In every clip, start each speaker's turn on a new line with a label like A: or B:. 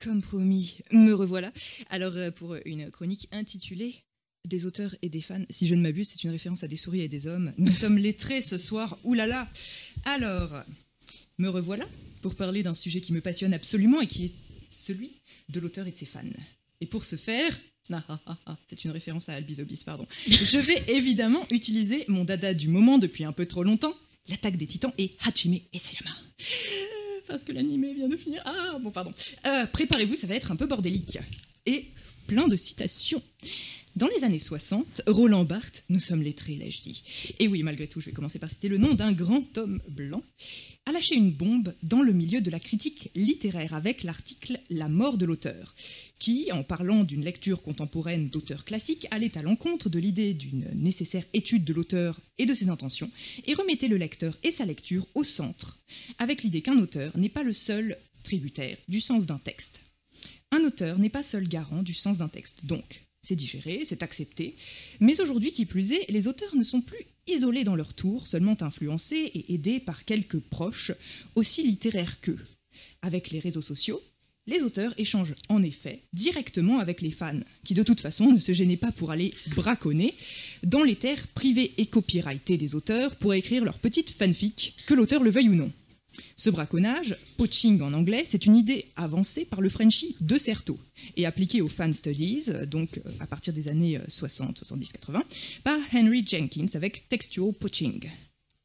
A: Comme promis, me revoilà. Alors, pour une chronique intitulée Des auteurs et des fans, si je ne m'abuse, c'est une référence à des souris et des hommes. Nous sommes lettrés ce soir, oulala. Alors, me revoilà pour parler d'un sujet qui me passionne absolument et qui est celui de l'auteur et de ses fans. Et pour ce faire, c'est une référence à Albizobis, pardon. Je vais évidemment utiliser mon dada du moment depuis un peu trop longtemps, l'attaque des titans et Hajime Isayama. Parce que l'anime vient de finir. Ah, bon, pardon. Préparez-vous, ça va être un peu bordélique. Et plein de citations. Dans les années 60, Roland Barthes, nous sommes lettrés, l'ai-je dit. Et oui, malgré tout, je vais commencer par citer le nom d'un grand homme blanc, a lâché une bombe dans le milieu de la critique littéraire avec l'article « La mort de l'auteur », qui, en parlant d'une lecture contemporaine d'auteurs classiques, allait à l'encontre de l'idée d'une nécessaire étude de l'auteur et de ses intentions, et remettait le lecteur et sa lecture au centre, avec l'idée qu'un auteur n'est pas le seul tributaire du sens d'un texte. Un auteur n'est pas seul garant du sens d'un texte, donc c'est digéré, c'est accepté, mais aujourd'hui, qui plus est, les auteurs ne sont plus isolés dans leur tour, seulement influencés et aidés par quelques proches, aussi littéraires qu'eux. Avec les réseaux sociaux, les auteurs échangent en effet directement avec les fans, qui de toute façon ne se gênaient pas pour aller braconner dans les terres privées et copyrightées des auteurs pour écrire leur petite fanfic, que l'auteur le veuille ou non. Ce braconnage, poaching en anglais, c'est une idée avancée par le Frenchie de Certeau et appliquée aux fan studies, donc à partir des années 60, 70, 80, par Henry Jenkins avec textual poaching.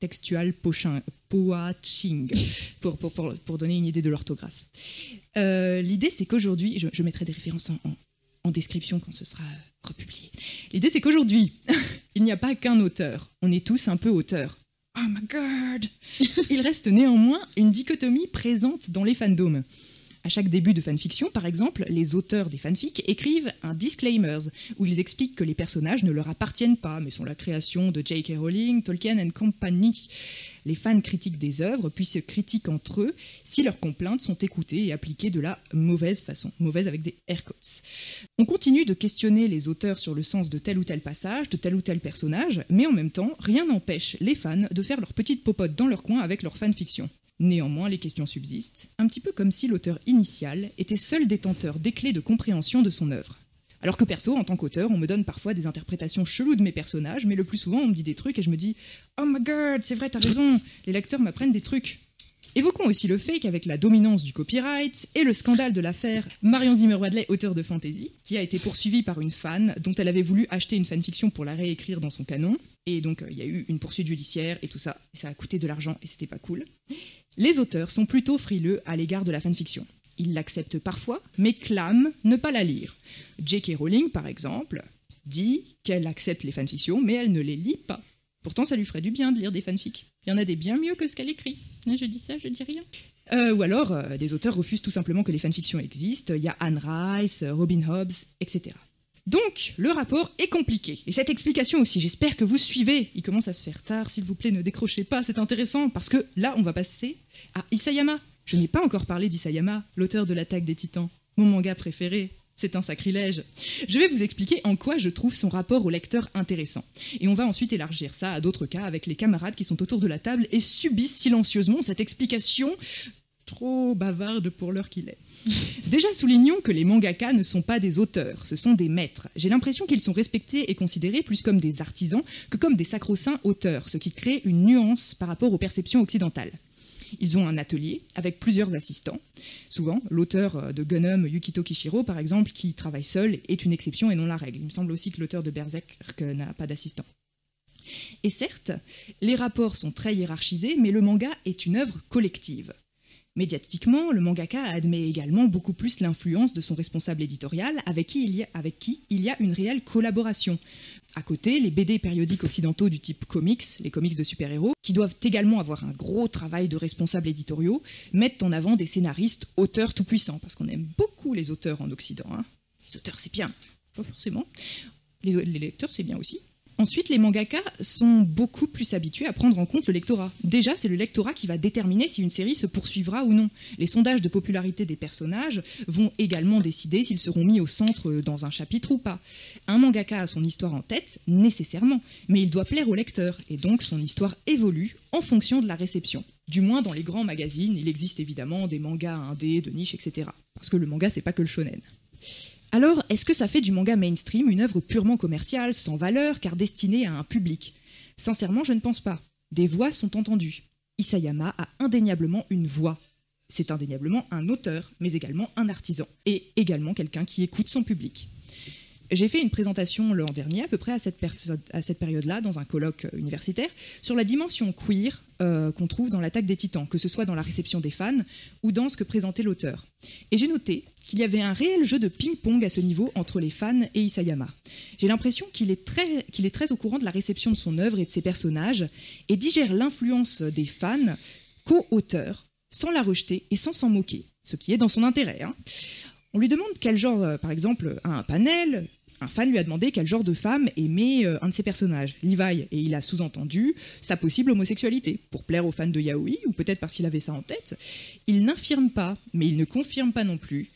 A: Textual poaching, pour donner une idée de l'orthographe. L'idée, c'est qu'aujourd'hui, je mettrai des références en description quand ce sera republié. L'idée, c'est qu'aujourd'hui, il n'y a pas qu'un auteur. On est tous un peu auteurs. Oh my god! Il reste néanmoins une dichotomie présente dans les fandoms. À chaque début de fanfiction, par exemple, les auteurs des fanfics écrivent un disclaimers, où ils expliquent que les personnages ne leur appartiennent pas, mais sont la création de J.K. Rowling, Tolkien and Company. Les fans critiquent des œuvres, puis se critiquent entre eux si leurs complaintes sont écoutées et appliquées de la mauvaise façon, mauvaise avec des air quotes. On continue de questionner les auteurs sur le sens de tel ou tel passage, de tel ou tel personnage, mais en même temps, rien n'empêche les fans de faire leur petite popote dans leur coin avec leur fanfiction. Néanmoins, les questions subsistent, un petit peu comme si l'auteur initial était seul détenteur des clés de compréhension de son œuvre. Alors que perso, en tant qu'auteur, on me donne parfois des interprétations cheloues de mes personnages, mais le plus souvent, on me dit des trucs et je me dis « Oh my god, c'est vrai, t'as raison, les lecteurs m'apprennent des trucs ». Évoquons aussi le fait qu'avec la dominance du copyright et le scandale de l'affaire Marion Zimmer-Wadley, auteure de fantasy, qui a été poursuivie par une fan dont elle avait voulu acheter une fanfiction pour la réécrire dans son canon, et donc il y a eu une poursuite judiciaire et tout ça, et ça a coûté de l'argent et c'était pas cool. Les auteurs sont plutôt frileux à l'égard de la fanfiction. Ils l'acceptent parfois, mais clament ne pas la lire. J.K. Rowling, par exemple, dit qu'elle accepte les fanfictions, mais elle ne les lit pas. Pourtant, ça lui ferait du bien de lire des fanfics. Il y en a des bien mieux que ce qu'elle écrit. Je dis ça, je dis rien. Ou alors, des auteurs refusent tout simplement que les fanfictions existent. Il y a Anne Rice, Robin Hobbs, etc. Donc, le rapport est compliqué. Et cette explication aussi, j'espère que vous suivez. Il commence à se faire tard, s'il vous plaît, ne décrochez pas, c'est intéressant, parce que là, on va passer à Isayama. Je n'ai pas encore parlé d'Isayama, l'auteur de l'Attaque des Titans, mon manga préféré. C'est un sacrilège. Je vais vous expliquer en quoi je trouve son rapport au lecteur intéressant. Et on va ensuite élargir ça à d'autres cas avec les camarades qui sont autour de la table et subissent silencieusement cette explication trop bavarde pour l'heure qu'il est. Déjà, soulignons que les mangaka ne sont pas des auteurs, ce sont des maîtres. J'ai l'impression qu'ils sont respectés et considérés plus comme des artisans que comme des sacro-saints auteurs, ce qui crée une nuance par rapport aux perceptions occidentales. Ils ont un atelier avec plusieurs assistants. Souvent, l'auteur de Gundam, Yukito Kishiro, par exemple, qui travaille seul, est une exception et non la règle. Il me semble aussi que l'auteur de Berserk n'a pas d'assistant. Et certes, les rapports sont très hiérarchisés, mais le manga est une œuvre collective. Médiatiquement, le mangaka admet également beaucoup plus l'influence de son responsable éditorial avec qui il y a une réelle collaboration. À côté, les BD périodiques occidentaux du type comics, les comics de super-héros, qui doivent également avoir un gros travail de responsables éditoriaux, mettent en avant des scénaristes auteurs tout-puissants, parce qu'on aime beaucoup les auteurs en Occident. Hein. Les auteurs, c'est bien. Pas forcément. Les lecteurs, c'est bien aussi. Ensuite, les mangaka sont beaucoup plus habitués à prendre en compte le lectorat. Déjà, c'est le lectorat qui va déterminer si une série se poursuivra ou non. Les sondages de popularité des personnages vont également décider s'ils seront mis au centre dans un chapitre ou pas. Un mangaka a son histoire en tête, nécessairement, mais il doit plaire au lecteur, et donc son histoire évolue en fonction de la réception. Du moins dans les grands magazines, il existe évidemment des mangas indés, de niche, etc. Parce que le manga, c'est pas que le shonen. Alors, est-ce que ça fait du manga mainstream une œuvre purement commerciale, sans valeur, car destinée à un public ? Sincèrement, je ne pense pas. Des voix sont entendues. Isayama a indéniablement une voix. C'est indéniablement un auteur, mais également un artisan, et également quelqu'un qui écoute son public. J'ai fait une présentation l'an dernier, à peu près à cette période-là, dans un colloque universitaire, sur la dimension queer qu'on trouve dans l'Attaque des Titans, que ce soit dans la réception des fans ou dans ce que présentait l'auteur. Et j'ai noté qu'il y avait un réel jeu de ping-pong à ce niveau entre les fans et Isayama. J'ai l'impression qu'il est très au courant de la réception de son œuvre et de ses personnages, et digère l'influence des fans co-auteurs, sans la rejeter et sans s'en moquer, ce qui est dans son intérêt. On lui demande quel genre, par exemple, à un panel, un fan lui a demandé quel genre de femme aimait un de ses personnages, Levi, et il a sous-entendu sa possible homosexualité, pour plaire aux fans de yaoi, ou peut-être parce qu'il avait ça en tête. Il n'infirme pas, mais il ne confirme pas non plus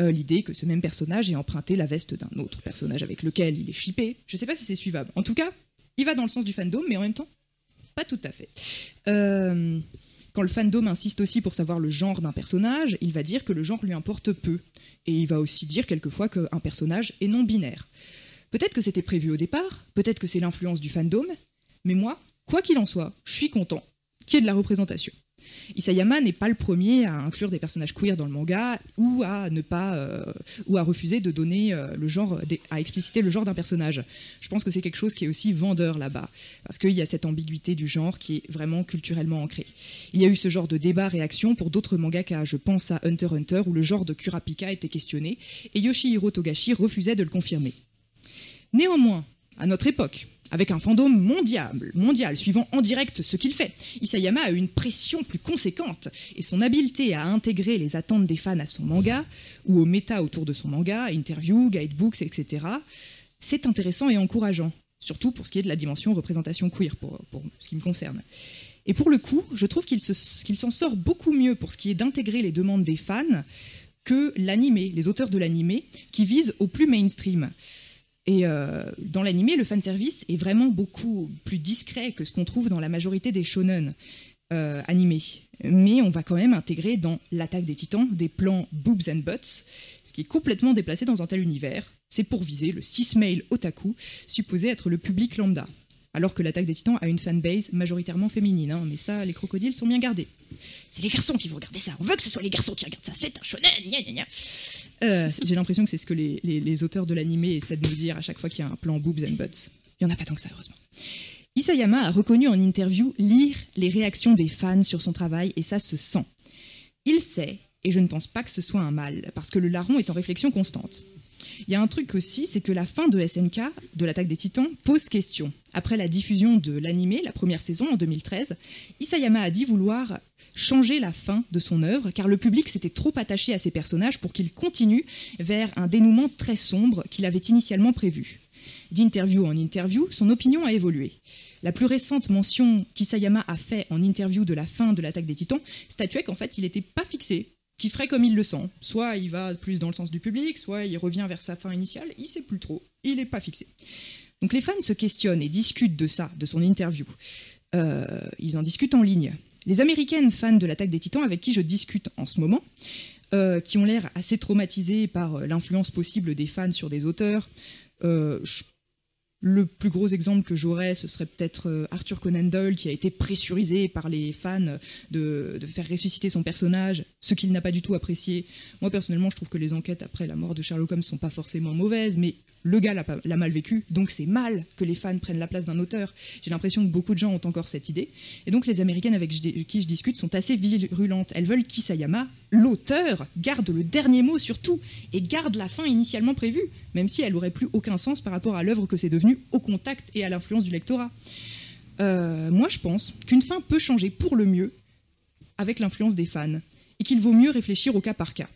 A: l'idée que ce même personnage ait emprunté la veste d'un autre personnage avec lequel il est shippé. Je ne sais pas si c'est suivable. En tout cas, il va dans le sens du fandom, mais en même temps, pas tout à fait. Quand le fandom insiste aussi pour savoir le genre d'un personnage, il va dire que le genre lui importe peu. Et il va aussi dire quelquefois qu'un personnage est non-binaire. Peut-être que c'était prévu au départ, peut-être que c'est l'influence du fandom, mais moi, quoi qu'il en soit, je suis content qu'il y ait de la représentation. Isayama n'est pas le premier à inclure des personnages queer dans le manga ou à refuser de donner à expliciter le genre d'un personnage. Je pense que c'est quelque chose qui est aussi vendeur là-bas, parce qu'il y a cette ambiguïté du genre qui est vraiment culturellement ancrée. Il y a eu ce genre de débat-réaction pour d'autres mangaka, je pense à Hunter x Hunter où le genre de Kurapika était questionné et Yoshihiro Togashi refusait de le confirmer. Néanmoins, à notre époque, avec un fandom mondial suivant en direct ce qu'il fait, Isayama a une pression plus conséquente et son habileté à intégrer les attentes des fans à son manga ou au méta autour de son manga, interviews, guidebooks, etc. C'est intéressant et encourageant, surtout pour ce qui est de la dimension représentation queer, pour ce qui me concerne. Et pour le coup, je trouve qu'il s'en sort beaucoup mieux pour ce qui est d'intégrer les demandes des fans que l'animé, les auteurs de l'animé, qui visent au plus mainstream. Et dans l'animé, le fanservice est vraiment beaucoup plus discret que ce qu'on trouve dans la majorité des shonen animés. Mais on va quand même intégrer dans l'Attaque des Titans des plans boobs and butts, ce qui est complètement déplacé dans un tel univers. C'est pour viser le cis-male otaku, supposé être le public lambda. Alors que l'Attaque des Titans a une fanbase majoritairement féminine, mais ça, les crocodiles sont bien gardés. C'est les garçons qui vont regarder ça, on veut que ce soit les garçons qui regardent ça, c'est un shonen, gna gna gna. J'ai l'impression que c'est ce que les auteurs de l'animé essaient de nous dire à chaque fois qu'il y a un plan boobs and butts. Il n'y en a pas tant que ça, heureusement. Isayama a reconnu en interview lire les réactions des fans sur son travail, et ça se sent. Il sait, et je ne pense pas que ce soit un mal, parce que le larron est en réflexion constante. Il y a un truc aussi, c'est que la fin de SNK, de l'Attaque des Titans, pose question. Après la diffusion de l'animé, la première saison en 2013, Isayama a dit vouloir changer la fin de son œuvre, car le public s'était trop attaché à ses personnages pour qu'il continue vers un dénouement très sombre qu'il avait initialement prévu. D'interview en interview, son opinion a évolué. La plus récente mention qu'Isayama a fait en interview de la fin de l'Attaque des Titans statuait qu'en fait il n'était pas fixé, qu'il ferait comme il le sent. Soit il va plus dans le sens du public, soit il revient vers sa fin initiale, il ne sait plus trop, il n'est pas fixé. Donc les fans se questionnent et discutent de ça, de son interview. Ils en discutent en ligne. Les américaines fans de l'Attaque des Titans avec qui je discute en ce moment, qui ont l'air assez traumatisées par l'influence possible des fans sur des auteurs, le plus gros exemple que j'aurais, ce serait peut-être Arthur Conan Doyle, qui a été pressurisé par les fans de faire ressusciter son personnage, ce qu'il n'a pas du tout apprécié. Moi, personnellement, je trouve que les enquêtes après la mort de Sherlock Holmes ne sont pas forcément mauvaises, mais le gars l'a mal vécu, donc c'est mal que les fans prennent la place d'un auteur. J'ai l'impression que beaucoup de gens ont encore cette idée. Et donc les américaines avec qui je discute sont assez virulentes. Elles veulent qu'Isayama, l'auteur, garde le dernier mot sur tout, et garde la fin initialement prévue, même si elle n'aurait plus aucun sens par rapport à l'œuvre que c'est devenu, au contact et à l'influence du lectorat. Moi, je pense qu'une fin peut changer pour le mieux avec l'influence des fans, et qu'il vaut mieux réfléchir au cas par cas.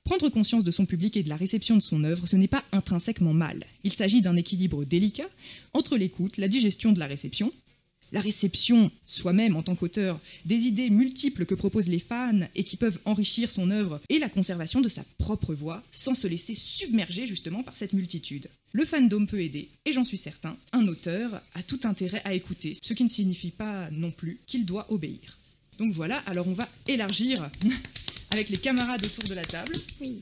A: Prendre conscience de son public et de la réception de son œuvre, ce n'est pas intrinsèquement mal. Il s'agit d'un équilibre délicat entre l'écoute, la digestion de la réception soi-même en tant qu'auteur, des idées multiples que proposent les fans et qui peuvent enrichir son œuvre, et la conservation de sa propre voix, sans se laisser submerger justement par cette multitude. Le fandom peut aider, et j'en suis certain, un auteur a tout intérêt à écouter, ce qui ne signifie pas non plus qu'il doit obéir. Donc voilà, alors on va élargir avec les camarades autour de la table.
B: Oui.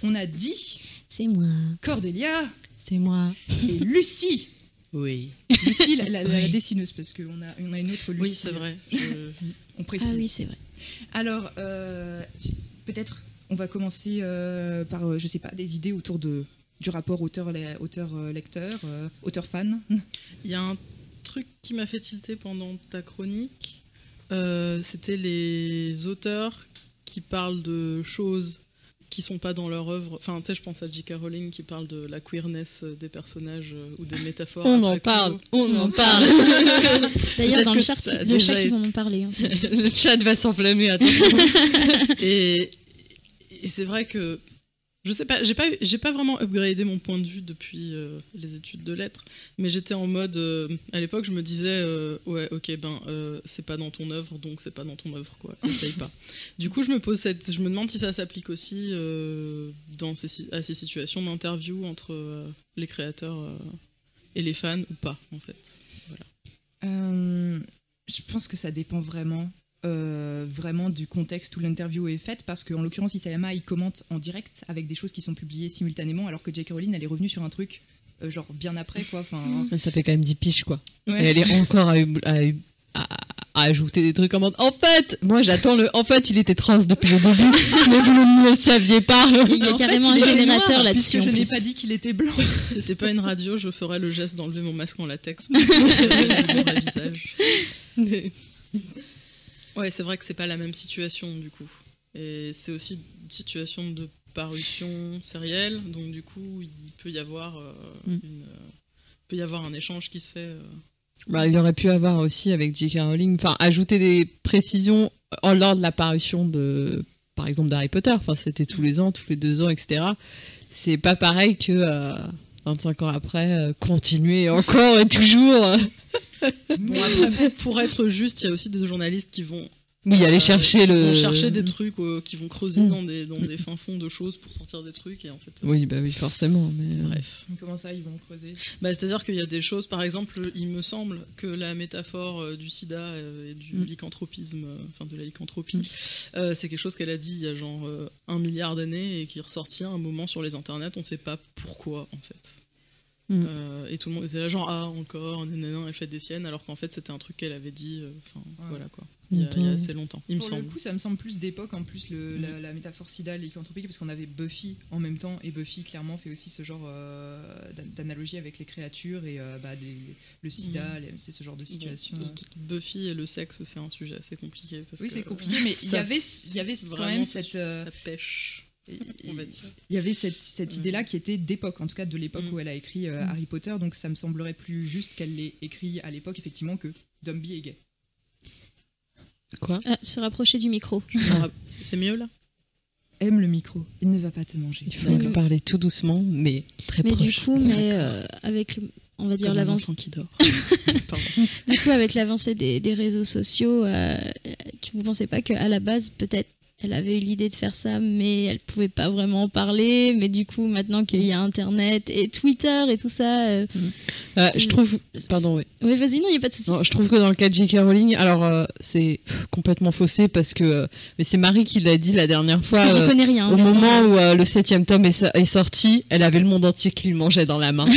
A: On a dit
B: C'est moi.
A: Cordélia
B: C'est moi.
A: et Lucie.
C: Oui.
A: Lucie, la dessineuse, parce qu'on a une autre Lucie.
C: Oui, c'est vrai.
A: On précise.
B: Ah oui, c'est vrai.
A: Alors, peut-être, on va commencer par, je sais pas, des idées autour du rapport auteur-lecteur, auteur-fan.
C: Il y a un truc qui m'a fait tilter pendant ta chronique. C'était les auteurs qui parlent de choses qui sont pas dans leur œuvre. Enfin, tu sais, je pense à J.K. Rowling qui parle de la queerness des personnages ou des métaphores.
B: On en parle. D'ailleurs, dans le chat, ils en ont parlé. Hein.
C: Le chat va s'enflammer, attention. Et c'est vrai que je sais pas, j'ai pas vraiment upgradé mon point de vue depuis les études de lettres, mais j'étais en mode à l'époque je me disais ouais ok c'est pas dans ton œuvre donc c'est pas dans ton œuvre quoi, essaye pas. Du coup je me demande si ça s'applique aussi à ces situations d'interview entre les créateurs et les fans ou pas en fait. Voilà.
A: Je pense que ça dépend vraiment du contexte où l'interview est faite, parce qu'en l'occurrence Isayama il commente en direct avec des choses qui sont publiées simultanément, alors que J.K. Rowling elle est revenue sur un truc genre bien après quoi.
D: Ça fait quand même 10 piges quoi.
A: Ouais.
D: Et elle est encore à ajouter des trucs en mode en fait, moi j'attends en fait il était trans depuis le début mais vous ne le saviez pas.
B: Il y a carrément un générateur là-dessus.
A: Puisque je n'ai pas dit qu'il était blanc.
C: C'était pas une radio, je ferais le geste d'enlever mon masque en latex pour mon vrai visage. Ouais, c'est vrai que c'est pas la même situation du coup. Et c'est aussi une situation de parution sérielle, donc du coup il peut y avoir un échange qui se fait.
D: Il aurait pu avoir aussi avec J.K. Rowling, enfin ajouter des précisions lors de la parution par exemple d'Harry Potter. Enfin c'était tous les ans, tous les 2 ans, etc. C'est pas pareil que 25 ans après continuer encore et toujours.
C: Bon, après, pour être juste, il y a aussi des journalistes qui vont
D: aller chercher
C: vont chercher des trucs, qui vont creuser dans des fins fonds de choses pour sortir des trucs et en fait.
D: Oui, forcément. Mais
C: bref.
A: Comment ça, ils vont creuser ?
C: C'est-à-dire qu'il y a des choses, par exemple, il me semble que la métaphore du sida et du lycanthropisme, enfin de la lycanthropie, c'est quelque chose qu'elle a dit il y a genre 1 milliard d'années et qui est ressorti à un moment sur les internets. On ne sait pas pourquoi en fait. Et tout le monde était là genre encore elle fait des siennes alors qu'en fait c'était un truc qu'elle avait dit voilà quoi il y a assez longtemps il me semble.
A: Pour le coup ça me semble plus d'époque en plus la métaphore sida lycanthropique, parce qu'on avait Buffy en même temps et Buffy clairement fait aussi ce genre d'analogie avec les créatures et le sida c'est ce genre de situation.
C: Buffy et le sexe c'est un sujet assez compliqué parce
A: c'est compliqué mais il y avait quand même cette
C: ça pêche.
A: Il y avait cette idée-là qui était d'époque, en tout cas de l'époque où elle a écrit Harry Potter, donc ça me semblerait plus juste qu'elle l'ait écrit à l'époque, effectivement, que Dumby est gay.
D: Quoi ?
B: Se rapprocher du micro.
C: C'est mieux là ?
A: Aime le micro, il ne va pas te manger.
D: Il faut parler tout doucement, mais très proche.
B: Mais du coup, avec, on va dire, l'avancée
C: qui dort.
B: Du coup, avec l'avancée des réseaux sociaux, vous pensez pas qu'à la base, peut-être, elle avait eu l'idée de faire ça, mais elle pouvait pas vraiment en parler. Mais du coup, maintenant qu'il y a Internet et Twitter et tout ça...
D: je trouve... Pardon, oui.
B: Oui, vas-y, non, il n'y a pas de souci.
D: Non, je trouve que dans le cas de J.K. Rowling, alors c'est complètement faussé parce que... mais c'est Marie qui l'a dit la dernière fois.
B: Parce que j'y connais rien.
D: Au moment où le 7e tome est sorti, elle avait le monde entier qui lui mangeait dans la main.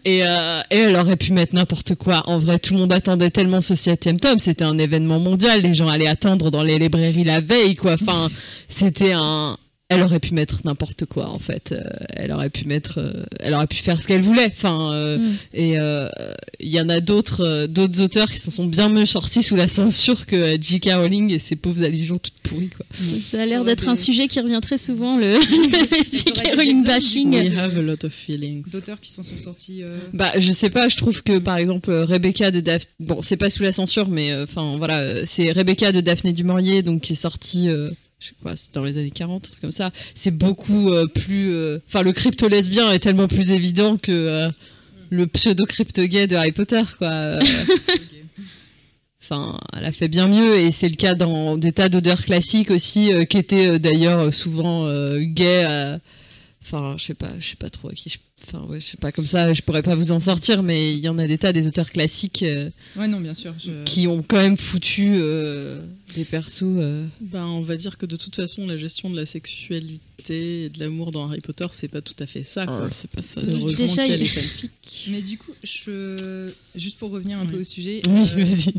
D: et elle aurait pu mettre n'importe quoi. En vrai, tout le monde attendait tellement ce 7e tome. C'était un événement mondial. Les gens allaient attendre dans les librairies la veille, quoi. Enfin, c'était elle aurait pu mettre n'importe quoi en fait. Elle aurait pu faire ce qu'elle voulait. Enfin, et il y en a d'autres auteurs qui s'en sont bien mieux sortis sous la censure que J.K. Rowling et ses pauvres allusions toutes pourries quoi.
B: Ça a l'air d'être un sujet qui revient très souvent, le J.K. Rowling bashing.
C: We have a lot of feelings.
A: D'auteurs qui s'en sont sortis.
D: Je sais pas. Je trouve que par exemple Rebecca de Daphné. Bon, c'est pas sous la censure, mais enfin voilà, c'est Rebecca de Daphné du Maurier, donc qui est sortie. Je sais pas, c'est dans les années 40, c'est comme ça. C'est beaucoup plus... Enfin, le crypto-lesbien est tellement plus évident que le pseudo-crypto-gay de Harry Potter, quoi. Enfin, elle a fait bien mieux, et c'est le cas dans des tas d'auteurs classiques aussi, qui étaient d'ailleurs souvent gays Enfin, je sais pas trop à qui. Enfin, ouais, je sais pas, comme ça, je pourrais pas vous en sortir, mais il y en a des tas, des auteurs classiques
A: Ouais, non, bien sûr.
D: qui ont quand même foutu des persos.
C: Ben, on va dire que de toute façon, la gestion de la sexualité et de l'amour dans Harry Potter, c'est pas tout à fait ça, quoi.
D: C'est pas ça.
C: Heureusement
B: Déjà,
C: qu'il y a
B: il-
C: les fanfics.
A: Mais du coup, juste pour revenir un peu au sujet,
D: Oui, vas-y.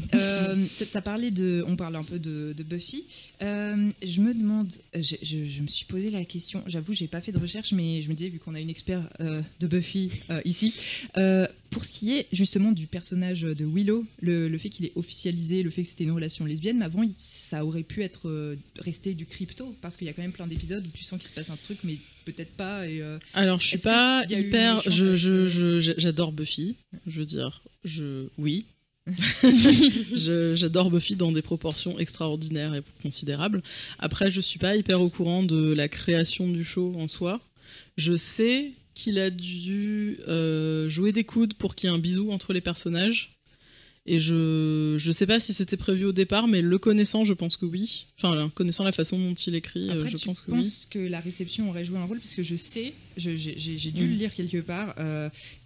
A: t'as parlé on parle un peu de Buffy. Je me demande, je me suis posé la question. J'avoue, j'ai pas fait de recherche, mais je me disais vu qu'on a une expert de Buffy ici, pour ce qui est justement du personnage de Willow, le fait qu'il est officialisé, le fait que c'était une relation lesbienne, mais avant ça aurait pu être resté du crypto parce qu'il y a quand même plein d'épisodes où tu sens qu'il se passe un truc, mais peut-être pas.
C: Alors, je suis
A: Est-ce
C: pas
A: qu'il y a eu
C: hyper.
A: une échange
C: J'adore Buffy. Je veux dire, oui. J'adore Buffy dans des proportions extraordinaires et considérables. Après, je suis pas hyper au courant de la création du show en soi. Je sais qu'il a dû jouer des coudes pour qu'il y ait un bisou entre les personnages. Et je sais pas si c'était prévu au départ, mais le connaissant, je pense que oui. Enfin, connaissant la façon dont il écrit,
A: Après,
C: je
A: tu
C: pense que
A: penses que la réception aurait joué un rôle parce que je sais, j'ai dû le lire quelque part,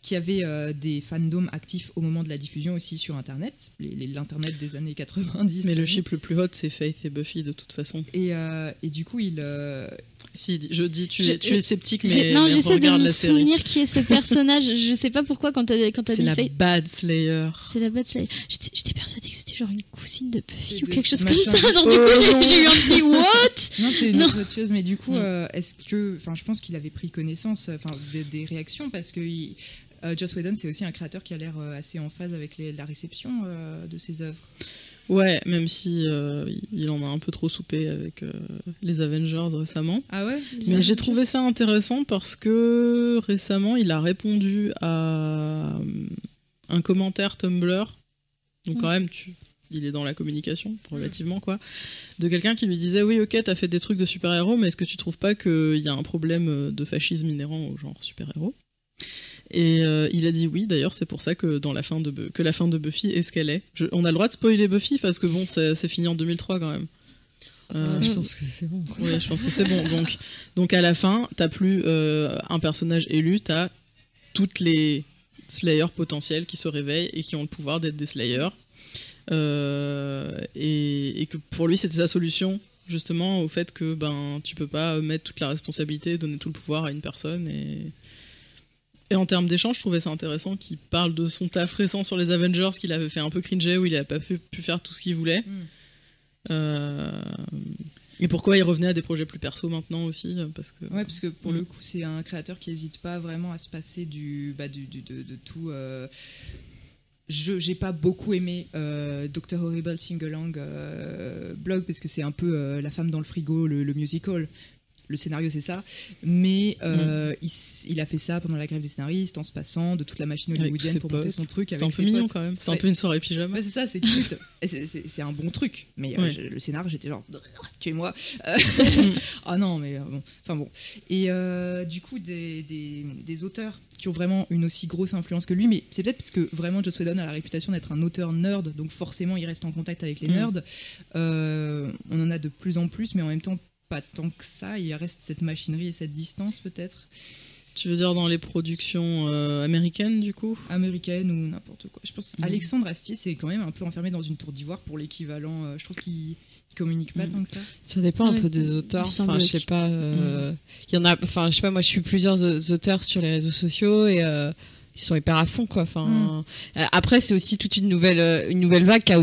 A: qu'il y avait des fandoms actifs au moment de la diffusion aussi sur Internet, l'internet des années 90.
C: Mais le chip le plus hot, c'est Faith et Buffy de toute façon.
A: Et du coup,
C: Si, je dis, tu es sceptique,
B: Non,
C: mais
B: j'essaie de
C: regarde
B: me
C: la série.
B: souvenir qui est ce personnage. Je sais pas pourquoi quand t'as
C: C'est
B: dit
C: la
B: Faith.
C: Bad Slayer.
B: C'est la Bad Slayer. J'étais persuadée que c'était genre une cousine de Buffy
A: Et
B: ou
A: de
B: quelque chose comme
A: machin.
B: ça. Genre, du coup, j'ai eu un petit what?
A: non, c'est une
B: Non.
A: autre tueuse, mais du coup,
C: Mm.
A: est-ce que, je pense qu'il avait pris connaissance, des réactions parce que Joss Whedon, c'est aussi un créateur qui a l'air assez en phase avec la réception de ses œuvres.
C: Ouais, même si il en a un peu trop soupé avec les Avengers récemment.
A: Ah ouais.
C: Mais j'ai trouvé ça intéressant parce que récemment, il a répondu à un commentaire Tumblr. Donc quand même, il est dans la communication, relativement, quoi. De quelqu'un qui lui disait, oui, ok, t'as fait des trucs de super-héros, mais est-ce que tu trouves pas qu'il y a un problème de fascisme inhérent au genre super-héros ? Et il a dit oui, d'ailleurs, c'est pour ça que la fin de Buffy est ce qu'elle est. On a le droit de spoiler Buffy parce que bon, c'est fini en 2003 quand même.
D: Je pense que c'est bon.
C: Oui, je pense que c'est bon. Donc à la fin, t'as plus un personnage élu, t'as toutes les Slayers potentiels qui se réveillent et qui ont le pouvoir d'être des Slayers. Et que pour lui, c'était sa solution, justement, au fait que tu peux pas mettre toute la responsabilité, donner tout le pouvoir à une personne. Et en termes d'échange, je trouvais ça intéressant qu'il parle de son taf récent sur les Avengers, qu'il avait fait un peu cringer, où il a pas pu faire tout ce qu'il voulait. Et pourquoi il revenait à des projets plus perso maintenant aussi, parce que
A: pour le coup, c'est un créateur qui n'hésite pas vraiment à se passer de tout. J'ai pas beaucoup aimé Dr. Horrible Singalang blog parce que c'est un peu La femme dans le frigo, le musical. Le scénario, c'est ça. Mais il a fait ça pendant la grève des scénaristes, en se passant de toute la machine hollywoodienne pour monter son truc.
C: C'est un peu mignon quand même. C'est un peu une soirée pyjama.
A: Ouais, c'est ça, c'est cute. C'est un bon truc. Mais le scénario, j'étais genre, tuez-moi. Ah non, mais bon. Enfin bon. Et du coup, des auteurs qui ont vraiment une aussi grosse influence que lui, mais c'est peut-être parce que vraiment Joss Whedon a la réputation d'être un auteur nerd, donc forcément il reste en contact avec les nerds. On en a de plus en plus, mais en même temps pas tant que ça, il reste cette machinerie et cette distance peut-être.
C: Tu veux dire dans les productions américaines du coup ?
A: Américaines ou n'importe quoi. Je pense Alexandre Astier c'est quand même un peu enfermé dans une tour d'ivoire pour l'équivalent. Je trouve qu'il communique pas tant que ça.
D: Ça dépend un peu des auteurs. Enfin, je sais pas. Il y en a. Enfin, je sais pas. Moi, je suis plusieurs auteurs sur les réseaux sociaux et ils sont hyper à fond, quoi. Enfin, après, c'est aussi toute une nouvelle vague qui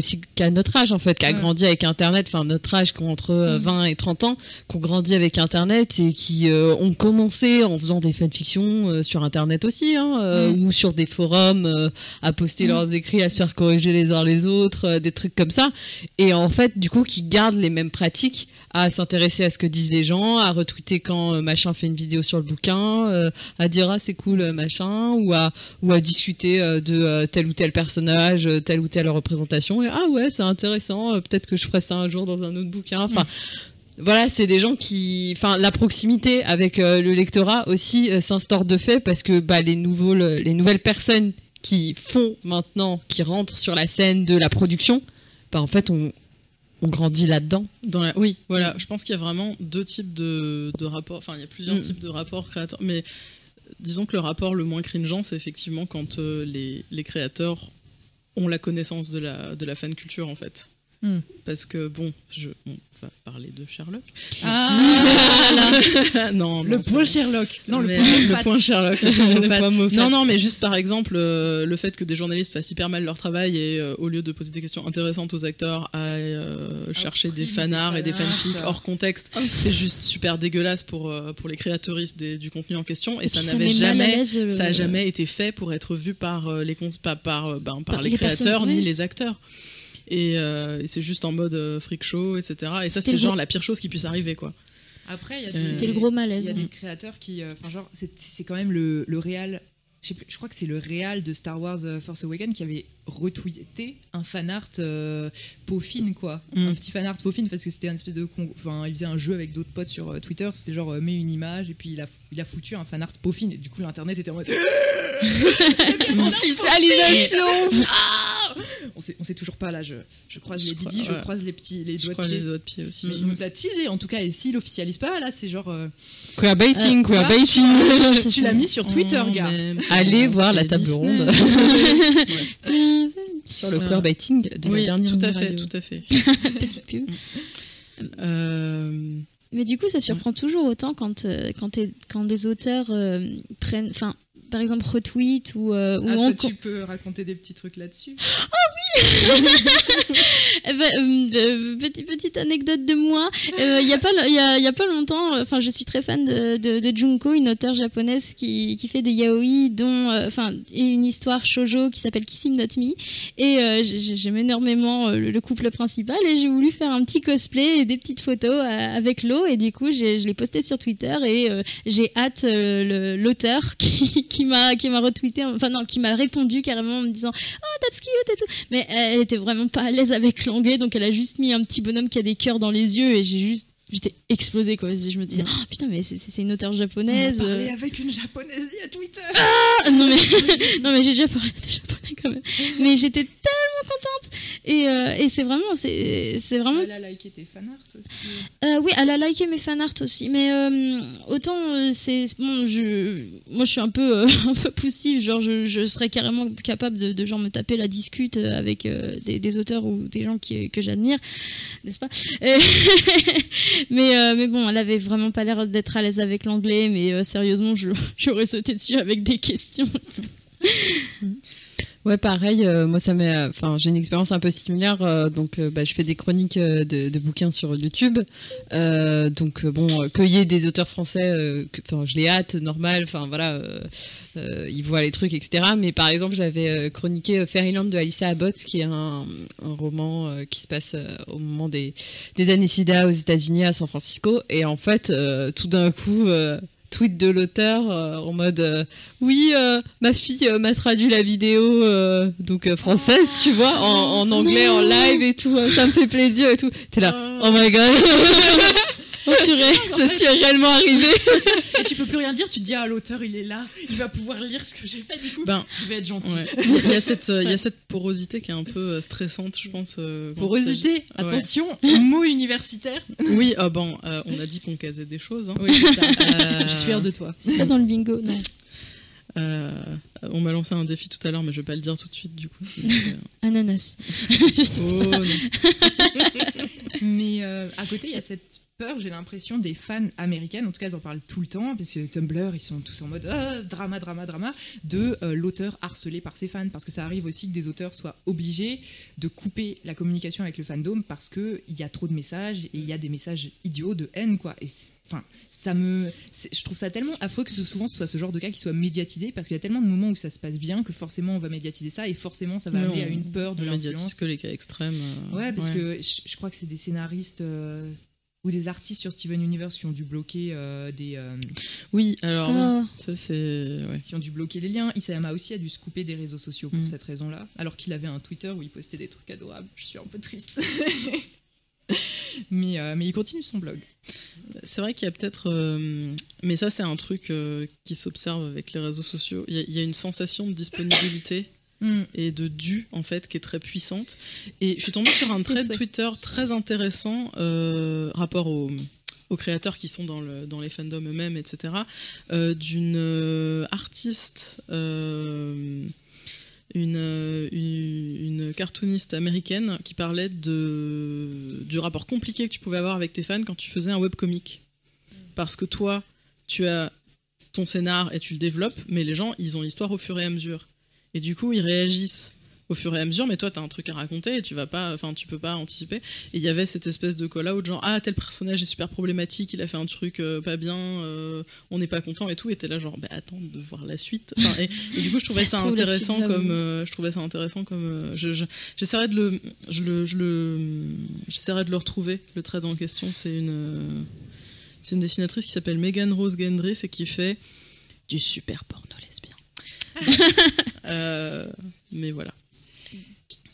D: a notre âge, en fait, qui a grandi avec Internet. Enfin, notre âge, qui ont entre 20 et 30 ans, qui ont grandi avec Internet et qui ont commencé en faisant des fanfictions sur Internet aussi, ou sur des forums, à poster leurs écrits, à se faire corriger les uns les autres, des trucs comme ça. Et en fait, du coup, qui gardent les mêmes pratiques, à s'intéresser à ce que disent les gens, à retweeter quand machin fait une vidéo sur le bouquin, à dire ah c'est cool machin, ou à discuter de tel ou tel personnage, telle ou telle représentation, et ah ouais c'est intéressant, peut-être que je ferai ça un jour dans un autre bouquin. Enfin voilà, c'est des gens qui, enfin la proximité avec le lectorat aussi s'instaure de fait parce que les nouvelles personnes qui font maintenant, qui rentrent sur la scène de la production, en fait on on grandit là-dedans.
C: Oui, voilà. Je pense qu'il y a vraiment deux types de rapports. Enfin, il y a plusieurs types de rapports créateurs. Mais disons que le rapport le moins cringeant, c'est effectivement quand les créateurs ont la connaissance de la fan culture, en fait. Parce que, on va parler de Sherlock. Non,
A: le point Sherlock. Non,
C: le point Sherlock.
D: Moffat.
C: Non, mais juste par exemple, le fait que des journalistes fassent hyper mal leur travail et au lieu de poser des questions intéressantes aux acteurs, à chercher des fanarts et des fanfics hors contexte, c'est juste super dégueulasse pour les créateuristes du contenu en question. Et ça n'a jamais été fait pour être vu par les créateurs ni les acteurs. Et c'est juste en mode freak show, etc. Et ça, c'est genre la pire chose qui puisse arriver, quoi.
A: Après,
B: c'était le gros malaise.
A: Il y a des créateurs qui, c'est quand même le réal. Je crois que c'est le réal de Star Wars Force Awakens qui avait retweeté un fanart peaufine, quoi. Un petit fanart peaufine, parce que c'était un espèce de. Enfin, il faisait un jeu avec d'autres potes sur Twitter, c'était genre mets une image, et puis il a foutu un fanart peaufine, et du coup l'internet était en mode.
B: Officialisation.
A: On sait toujours pas là, je croise les Didi, je croise les doigts de pied
C: aussi.
A: Mais il nous a teasé en tout cas, et s'il officialise pas, là c'est genre.
D: Queerbaiting.
A: Tu l'as mis sur Twitter, gars.
D: Allez voir la table ronde. Sur le queerbaiting de la dernière
C: tout à fait.
B: Petite pub. Mais du coup, ça surprend toujours autant quand des auteurs prennent, enfin, par exemple, retweet ou
A: tu peux raconter des petits trucs là-dessus.
B: Ah oui. Petite anecdote de moi. Il y a pas longtemps, enfin, je suis très fan de Junko, une auteure japonaise qui fait des yaoi, dont une histoire shoujo qui s'appelle Kiss Him Not Me. Et j'aime énormément le couple principal, et j'ai voulu faire un petit cosplay et des petites photos avec l'eau, et du coup je l'ai posté sur Twitter, et j'ai hâte l'auteur qui m'a retweeté, enfin non, qui m'a répondu carrément en me disant oh that's cute et tout, mais elle était vraiment pas à l'aise avec l'anglais, donc elle a juste mis un petit bonhomme qui a des cœurs dans les yeux, et j'étais explosée, quoi. Je me disais, oh putain, mais c'est une auteure japonaise.
A: On a parlé avec une japonaise via Twitter.
B: Ah non mais j'ai déjà parlé de japonais quand même. Mais j'étais tellement contente. Et c'est vraiment.
A: Elle a liké tes fanarts aussi.
B: Oui, elle a liké mes fanarts aussi. Mais autant c'est bon, moi je suis un peu poussive, genre je serais carrément capable de genre me taper la discute avec des auteurs ou des gens que j'admire, n'est-ce pas? Mais bon, elle avait vraiment pas l'air d'être à l'aise avec l'anglais, mais sérieusement, j'aurais sauté dessus avec des questions.
D: Ouais, pareil, moi j'ai une expérience un peu similaire, je fais des chroniques de bouquins sur YouTube, qu'il y ait des auteurs français, je les hâte, normal, ils voient les trucs, etc. Mais par exemple, j'avais chroniqué Fairyland de Alicia Abbott, qui est un roman qui se passe au moment des années SIDA aux États-Unis, à San Francisco, et en fait, tout d'un coup... tweet de l'auteur en mode oui, ma fille m'a traduit la vidéo française, tu vois, en anglais, en live et tout, ça me fait plaisir et tout. T'es là, oh my god. Oh purée, ceci est réellement arrivé.
A: Et tu peux plus rien dire, tu te dis l'auteur il est là, il va pouvoir lire ce que j'ai fait, du coup je vais être gentil.
C: Ouais. Il y a cette porosité qui est un peu stressante, je pense.
A: Porosité, attention, mot universitaire.
C: Oui, on a dit qu'on casait des choses. Hein.
A: Oui, je suis fière de toi.
B: C'est pas dans le bingo, non.
C: On m'a lancé un défi tout à l'heure, mais je vais pas le dire tout de suite, du coup.
B: Ananas.
C: Oh non.
A: Mais à côté, il y a cette peur, j'ai l'impression, des fans américaines, en tout cas elles en parlent tout le temps, parce que Tumblr, ils sont tous en mode drama, de l'auteur harcelé par ses fans, parce que ça arrive aussi que des auteurs soient obligés de couper la communication avec le fandom parce qu'il y a trop de messages, et il y a des messages idiots de haine, quoi. Et je trouve ça tellement affreux que souvent ce soit ce genre de cas qui soit médiatisé, parce qu'il y a tellement de moments où ça se passe bien que forcément on va médiatiser ça, et forcément ça va amener à une peur de l'influence.
C: On médiatise que les cas extrêmes.
A: Parce que je crois que c'est des scénaristes... ou des artistes sur Steven Universe qui ont dû bloquer des...
C: Oui, alors ça c'est... Ouais.
A: Qui ont dû bloquer les liens. Isayama aussi a dû se couper des réseaux sociaux pour cette raison-là, alors qu'il avait un Twitter où il postait des trucs adorables. Je suis un peu triste. mais il continue son blog.
C: C'est vrai qu'il y a peut-être... mais ça c'est un truc qui s'observe avec les réseaux sociaux. Il y a une sensation de disponibilité et de dû en fait qui est très puissante. Et je suis tombée sur un thread Twitter très intéressant rapport aux créateurs qui sont dans les fandoms eux-mêmes, etc. D'une artiste, une cartooniste américaine qui parlait du rapport compliqué que tu pouvais avoir avec tes fans quand tu faisais un webcomic. Parce que toi, tu as ton scénar et tu le développes, mais les gens, ils ont l'histoire au fur et à mesure. Et du coup, ils réagissent au fur et à mesure, mais toi, t'as un truc à raconter et tu peux pas anticiper. Et il y avait cette espèce de call-out, genre, ah, tel personnage est super problématique, il a fait un truc pas bien, on n'est pas content et tout, et t'es là, genre, bah, attends de voir la suite. Et du coup, je trouvais ça intéressant comme, j'essaierai de le retrouver, le thread en question. C'est une dessinatrice qui s'appelle Megan Rose Gendris et qui fait du super porno lesbien. Mais voilà.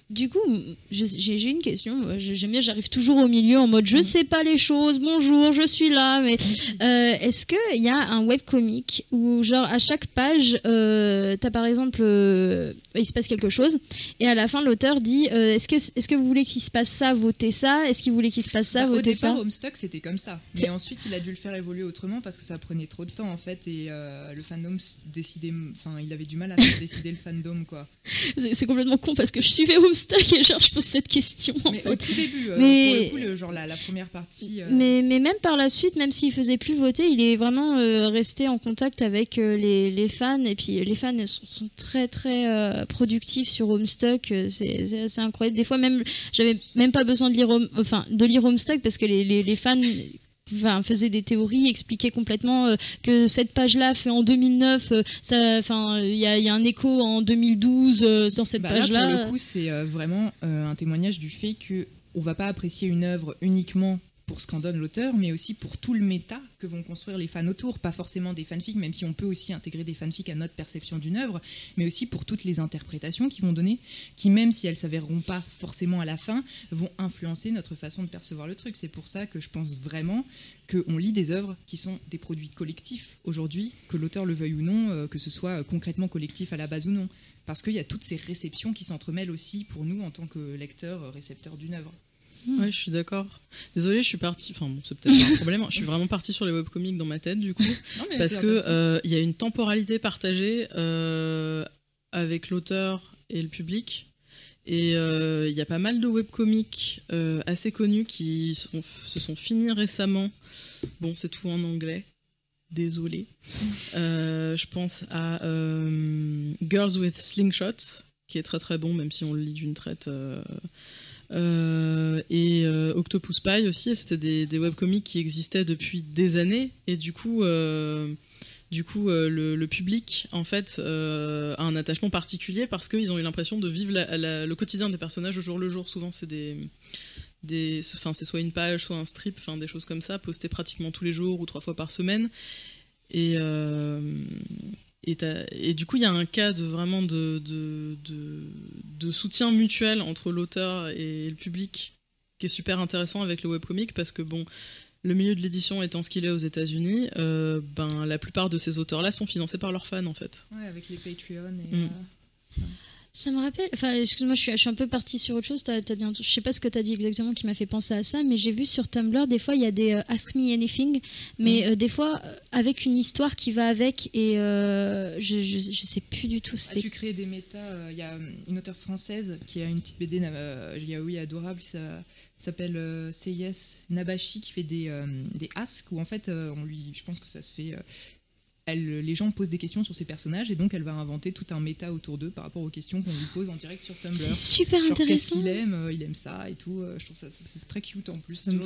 B: Du coup, j'ai une question. J'aime bien, j'arrive toujours au milieu en mode je sais pas les choses, bonjour, je suis là. Mais est-ce qu'il y a un webcomic où, genre, à chaque page, t'as par exemple, il se passe quelque chose, et à la fin, l'auteur dit est-ce que vous voulez qu'il se passe ça, votez ça. Est-ce qu'il voulait qu'il se passe ça, votez ça.
A: Au départ, Homestuck, c'était comme ça. Mais ensuite, il a dû le faire évoluer autrement parce que ça prenait trop de temps, en fait, et le fandom décidait. Enfin, il avait du mal à faire décider le fandom, quoi.
B: C'est complètement con parce que je suivais Homestuck et genre je pose cette question en fait.
A: Au tout début, pour le coup, genre la première partie.
B: Mais même par la suite, même s'il faisait plus voter, il est vraiment resté en contact avec les fans, et puis les fans sont très très productifs sur Homestuck. C'est assez incroyable. Des fois même, j'avais même pas besoin de lire Homestuck parce que les fans faisait des théories, expliquait complètement que cette page-là fait en 2009, il y a un écho en 2012 dans cette page-là.
A: Là, pour le coup, c'est vraiment un témoignage du fait que on va pas apprécier une œuvre uniquement pour ce qu'en donne l'auteur, mais aussi pour tout le méta que vont construire les fans autour, pas forcément des fanfics, même si on peut aussi intégrer des fanfics à notre perception d'une œuvre, mais aussi pour toutes les interprétations qu'ils vont donner, qui même si elles s'avéreront pas forcément à la fin, vont influencer notre façon de percevoir le truc. C'est pour ça que je pense vraiment qu'on lit des œuvres qui sont des produits collectifs aujourd'hui, que l'auteur le veuille ou non, que ce soit concrètement collectif à la base ou non, parce qu'il y a toutes ces réceptions qui s'entremêlent aussi pour nous en tant que lecteurs, récepteurs d'une œuvre.
C: Ouais, je suis d'accord. Désolée, je suis partie. Enfin, bon, c'est peut-être pas un problème. Je suis vraiment partie sur les webcomics dans ma tête, du coup, parce que il y a une temporalité partagée avec l'auteur et le public. Et il y a pas mal de webcomics assez connus qui se sont finis récemment. Bon, c'est tout en anglais. Désolée. Je pense à Girls with Slingshots, qui est très très bon, même si on le lit d'une traite. Et Octopus Pie aussi, et c'était des webcomics qui existaient depuis des années, et du coup le public en fait a un attachement particulier parce qu'ils ont eu l'impression de vivre le quotidien des personnages au jour le jour. Souvent c'est c'est soit une page, soit un strip, des choses comme ça, postés pratiquement tous les jours ou 3 fois par semaine, et du coup, il y a un cas vraiment de soutien mutuel entre l'auteur et le public qui est super intéressant avec le webcomic, parce que bon, le milieu de l'édition étant ce qu'il est aux États-Unis, la plupart de ces auteurs-là sont financés par leurs fans en fait.
A: Ouais, avec les Patreon et.
B: Ça me rappelle, excuse-moi, je suis un peu partie sur autre chose. T'as dit je sais pas ce que t'as dit exactement qui m'a fait penser à ça, mais j'ai vu sur Tumblr des fois il y a des Ask Me Anything, mais des fois avec une histoire qui va avec, et je sais plus du tout.
A: Tu crées des métas. Il y a une auteure française qui a une petite BD yaoi adorable, ça s'appelle Say Yes Nabashi, qui fait des Ask où en fait je pense que ça se fait. Les gens posent des questions sur ces personnages, et donc elle va inventer tout un méta autour d'eux par rapport aux questions qu'on lui pose en direct sur Tumblr.
B: C'est super intéressant.
A: Qu'est-ce qu'il aime, il aime ça et tout. Je trouve ça c'est très cute en plus.
C: Ça me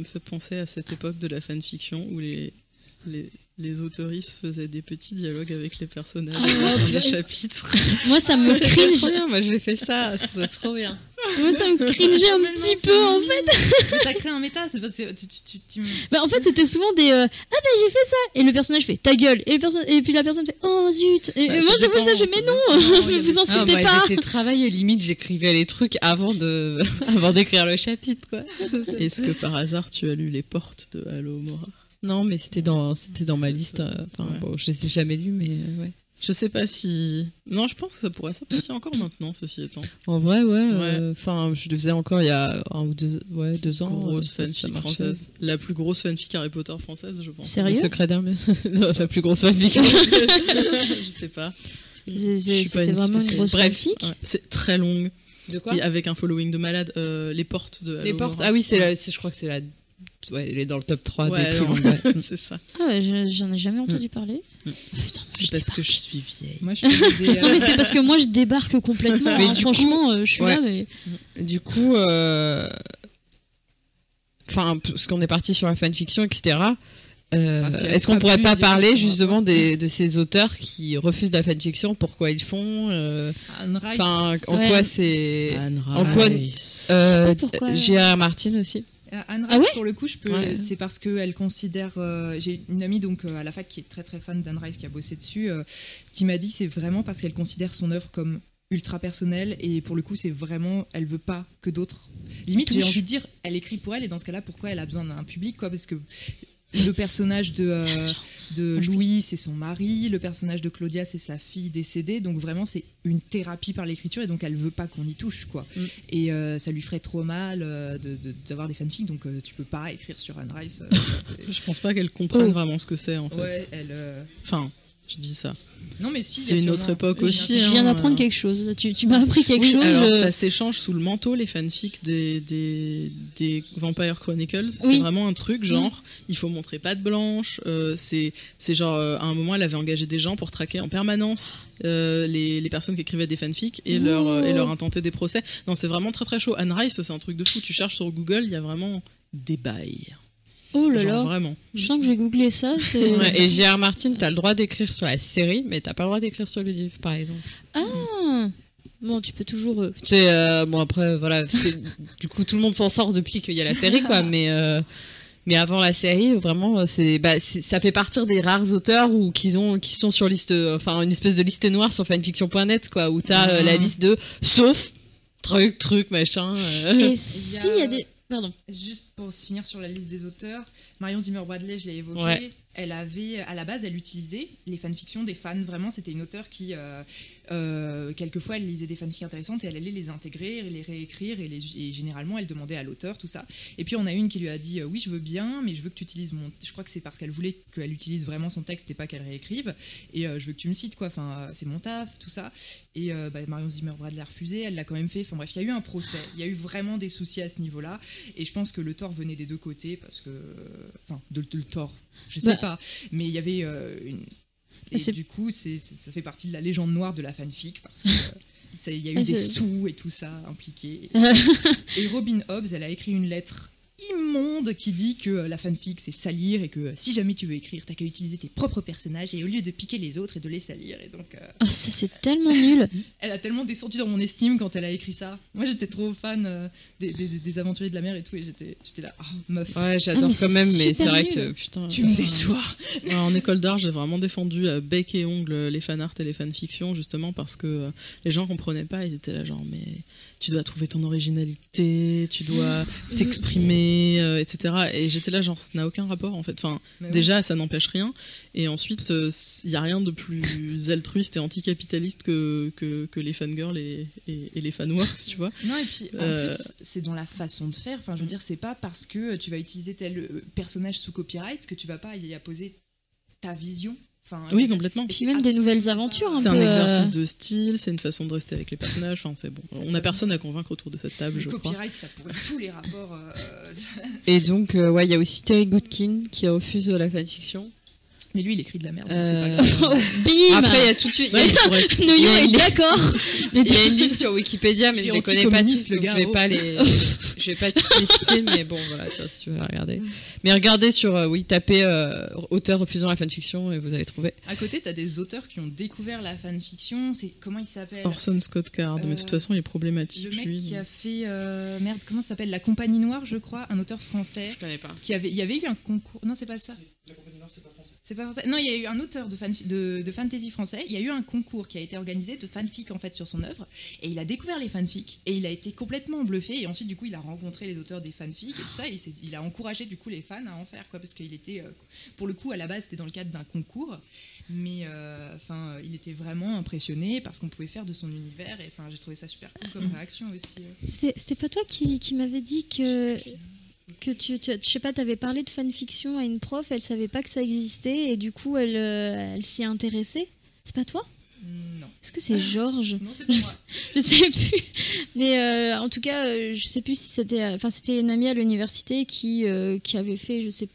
C: fait penser à cette époque de la fanfiction où les autoristes faisaient des petits dialogues avec les personnages dans les chapitres.
B: Moi, ça me cringe.
D: Trop bien. Moi, j'ai fait ça, c'est trop bien.
B: Moi, ça me cringeait un petit peu, en fait.
A: Ça crée un méta.
B: En fait, c'était souvent des j'ai fait ça, et le personnage fait ta gueule, et puis la personne fait oh zut, et moi j'ai fait ça, je fais mais non, vous insultez pas.
D: J'étais travaillé, limite j'écrivais les trucs avant d'écrire le chapitre, quoi.
C: Est-ce que par hasard tu as lu Les Portes de Halo Mora?
D: Non, mais c'était dans ma liste. Bon, je les ai jamais lus, mais ouais.
C: Je sais pas si. Non, je pense que ça pourrait s'apprécier encore maintenant, ceci étant.
D: En vrai, ouais.
C: Ouais.
D: Enfin, je le faisais encore il y a 1 ou 2 ans.
C: Grosse
D: ça
C: fanfic
D: marchait.
C: française. La plus grosse fanfic Harry Potter française, je pense.
D: Le
B: Sérieux?
D: secret d'Hermès. Non, la plus grosse fanfic.
C: Je sais pas.
B: C'était vraiment une grosse
C: Bref,
B: fanfic.
C: ouais, c'est très longue.
D: De quoi?
C: Et avec un following de malade. Les portes de.
D: Les
C: Halo
D: portes.
C: Nora.
D: Ah oui, je crois que c'est la. Ouais, elle est dans le top 3
C: Ouais,
D: des plus
C: non.
D: longues. Ouais.
C: C'est ça.
B: Ah ouais, j'en ai jamais entendu parler.
C: Mm.
B: Putain,
C: C'est parce que je suis vieille.
A: Moi, je faisais des.
B: Non, mais c'est parce que moi je débarque complètement.
D: Mais
B: hein.
D: du
B: Franchement, je suis
D: ouais.
B: là, mais.
D: Du coup, enfin, parce qu'on est parti sur la fanfiction, etc.
A: Parce qu'il y a
D: Est-ce qu'on
A: pas
D: pourrait
A: plus
D: pas
A: direct
D: parler
A: par
D: justement
A: rapport.
D: de ces auteurs qui refusent la fanfiction, pourquoi ils font
A: Anne Rice.
D: enfin, en
B: Ouais.
D: quoi c'est
C: Anne
D: En quoi-
C: Rice.
B: pas pourquoi.
D: J.R.R. Martin aussi.
A: Anne
B: Ah
A: Rice,
B: ouais
A: pour le coup, je peux.
C: Ouais.
A: C'est parce qu'elle considère. J'ai une amie donc à la fac qui est très très fan d'Anne Rice, qui a bossé dessus, qui m'a dit que c'est vraiment parce qu'elle considère son œuvre comme ultra personnelle et pour le coup c'est vraiment elle veut pas que d'autres limite j'ai
B: Touche.
A: envie de dire elle écrit pour elle et dans ce cas-là pourquoi elle a besoin d'un public quoi parce que le personnage de Louis c'est son mari, le personnage de Claudia c'est sa fille décédée donc vraiment c'est une thérapie par l'écriture et donc elle veut pas qu'on y touche quoi et ça lui ferait trop mal d'avoir des fanfics donc tu peux pas écrire sur Anne Rice
C: Je pense pas qu'elle comprenne
B: Oh.
C: vraiment ce que c'est en fait.
A: ouais elle
C: Enfin, je dis ça.
A: non mais si il y
C: C'est
A: a
C: une
A: sûrement-
C: autre époque
A: il y a
C: aussi,
A: un-
B: Je viens
C: hein,
B: d'apprendre quelque chose. Là, tu m'as appris quelque
C: Oui,
B: chose.
C: alors ça s'échange sous le manteau les fanfics des Vampire Chronicles. C'est
B: Oui.
C: vraiment un truc genre il faut montrer patte blanche. C'est genre à un moment elle avait engagé des gens pour traquer en permanence les personnes qui écrivaient des fanfics et leur intenter des procès. Non c'est vraiment très très chaud. Anne Rice c'est un truc de fou. Tu cherches sur Google il y a vraiment des bails.
B: Oh là
C: Genre
B: là.
C: vraiment.
B: Je sens que je vais googler ça. c'est-
D: Ouais, et J.R.R. Martin, t'as le droit d'écrire sur la série, mais t'as pas le droit d'écrire sur le livre, par exemple.
B: Ah. Bon, tu peux toujours.
D: C'est bon après voilà, du coup tout le monde s'en sort depuis qu'il y a la série quoi, mais avant la série vraiment ça fait partir des rares auteurs ou qui sont sur liste, enfin une espèce de liste noire sur fanfiction.net quoi, où t'as la liste de sauf truc machin.
B: Et si il y a des. Pardon.
A: Juste pour se finir sur la liste des auteurs, Marion Zimmer Bradley, je l'ai évoqué,
D: Ouais.
A: elle avait, à la base, elle utilisait les fanfictions des fans. Vraiment, c'était une auteure qui, quelquefois, elle lisait des fanfics intéressantes et elle allait les intégrer, et les réécrire, et généralement, elle demandait à l'auteur tout ça. Et puis, on a une qui lui a dit oui, je veux bien, mais je veux que tu utilises mon. Je crois que c'est parce qu'elle voulait qu'elle utilise vraiment son texte et pas qu'elle réécrive. Et je veux que tu me cites, quoi. Enfin, c'est mon taf, tout ça. Et Marion Zimmer Bradley a refusé, elle l'a quand même fait. Enfin, bref, il y a eu un procès. Il y a eu vraiment des soucis à ce niveau-là. Et je pense que le tort venait des deux côtés parce que. Enfin, le tort, je sais pas. Mais il y avait une. Et
B: C'est-
A: du coup, ça fait partie de la légende noire de la fanfic parce que. Il y a eu des sous et tout ça impliqués. Et Robin Hobbs, elle a écrit une lettre immonde qui dit que la fanfic c'est salir et que si jamais tu veux écrire, t'as qu'à utiliser tes propres personnages et au lieu de piquer les autres et de les salir. Et donc,
B: Oh, ça c'est tellement nul.
A: elle a tellement descendu dans mon estime quand elle a écrit ça. Moi j'étais trop fan des aventuriers de la mer et tout et j'étais là, meuf,
D: Ouais, j'adore
B: mais
D: quand
B: c'est
D: même, mais
B: super
D: c'est vrai
B: nul.
D: que putain.
A: tu me déçois.
C: Ouais, en école d'art, j'ai vraiment défendu à bec et ongle les fanarts et les fanfictions, justement parce que les gens comprenaient pas, ils étaient là genre mais tu dois trouver ton originalité, tu dois t'exprimer, etc. Et j'étais là genre ça n'a aucun rapport en fait. Enfin,
A: Mais ouais.
C: déjà ça n'empêche rien, et ensuite il y a rien de plus altruiste et anticapitaliste que les fangirls et les fanworks, tu vois.
A: Non, et puis en
C: Euh,
A: plus, c'est dans la façon de faire. Enfin, je veux dire, c'est pas parce que tu vas utiliser tel personnage sous copyright que tu vas pas y apposer ta vision. Enfin, je veux
C: Oui,
A: dire,
C: complètement.
A: et
B: Puis
A: c'est
B: même des
A: absolument
B: nouvelles
A: pas-
B: aventures.
C: C'est un
B: peu,
C: exercice de style, c'est une façon de rester avec les personnages. Enfin, c'est bon. On n'a personne à convaincre autour de cette table,
A: Le
C: je crois.
A: copyright, ça pourrit tous les rapports.
D: Et donc ouais, il y a aussi Terry Goodkin qui refuse la fanfiction.
A: Mais lui, il écrit de la merde. donc c'est pas grave.
B: Oh, bim.
D: Après il y a tout de suite,
C: Ouais, il pourrait se-
B: Noyon est d'accord.
D: il y a une liste sur Wikipédia, mais
A: Il
D: je
A: est
D: les connais pas
A: anticommuniste,
D: tous,
A: le
D: donc
A: gars,
D: je vais
A: oh.
D: pas je vais pas tous les citer, mais bon voilà, tu vois, si tu veux regarder. Mais regardez sur oui, tapez auteur refusant la fanfiction et vous allez trouver.
A: À côté, t'as des auteurs qui ont découvert la fanfiction. C'est comment il s'appelle
C: Orson Scott Card, mais de toute façon, il est problématique.
A: Le mec
C: lui.
A: qui a fait merde, comment ça s'appelle La Compagnie Noire, je crois, un auteur français.
D: Je connais pas.
A: Il y avait eu un concours. Non, c'est pas ça.
E: La compagnie Noire, c'est pas français.
A: C'est pas français. Non, il y a eu un auteur de fantasy français. Il y a eu un concours qui a été organisé de fanfic en fait sur son œuvre, et il a découvert les fanfics et il a été complètement bluffé. Et ensuite, du coup, il a rencontré les auteurs des fanfics et tout ça. Et il a encouragé du coup les fans à en faire, quoi, parce qu'il était, pour le coup, à la base, c'était dans le cadre d'un concours, mais il était vraiment impressionné par ce qu'on pouvait faire de son univers. Et j'ai trouvé ça super cool comme réaction aussi.
B: C'était pas toi qui m'avais dit que je sais pas, t'avais parlé de fanfiction à une prof, elle savait pas que ça existait et du coup elle s'y intéressait. C'est pas toi ?
A: Non.
B: Est-ce que c'est Georges ?
A: Non, c'est pas moi.
B: Je sais plus. Mais en tout cas, je sais plus si c'était. Enfin, c'était une amie à l'université qui avait fait, je sais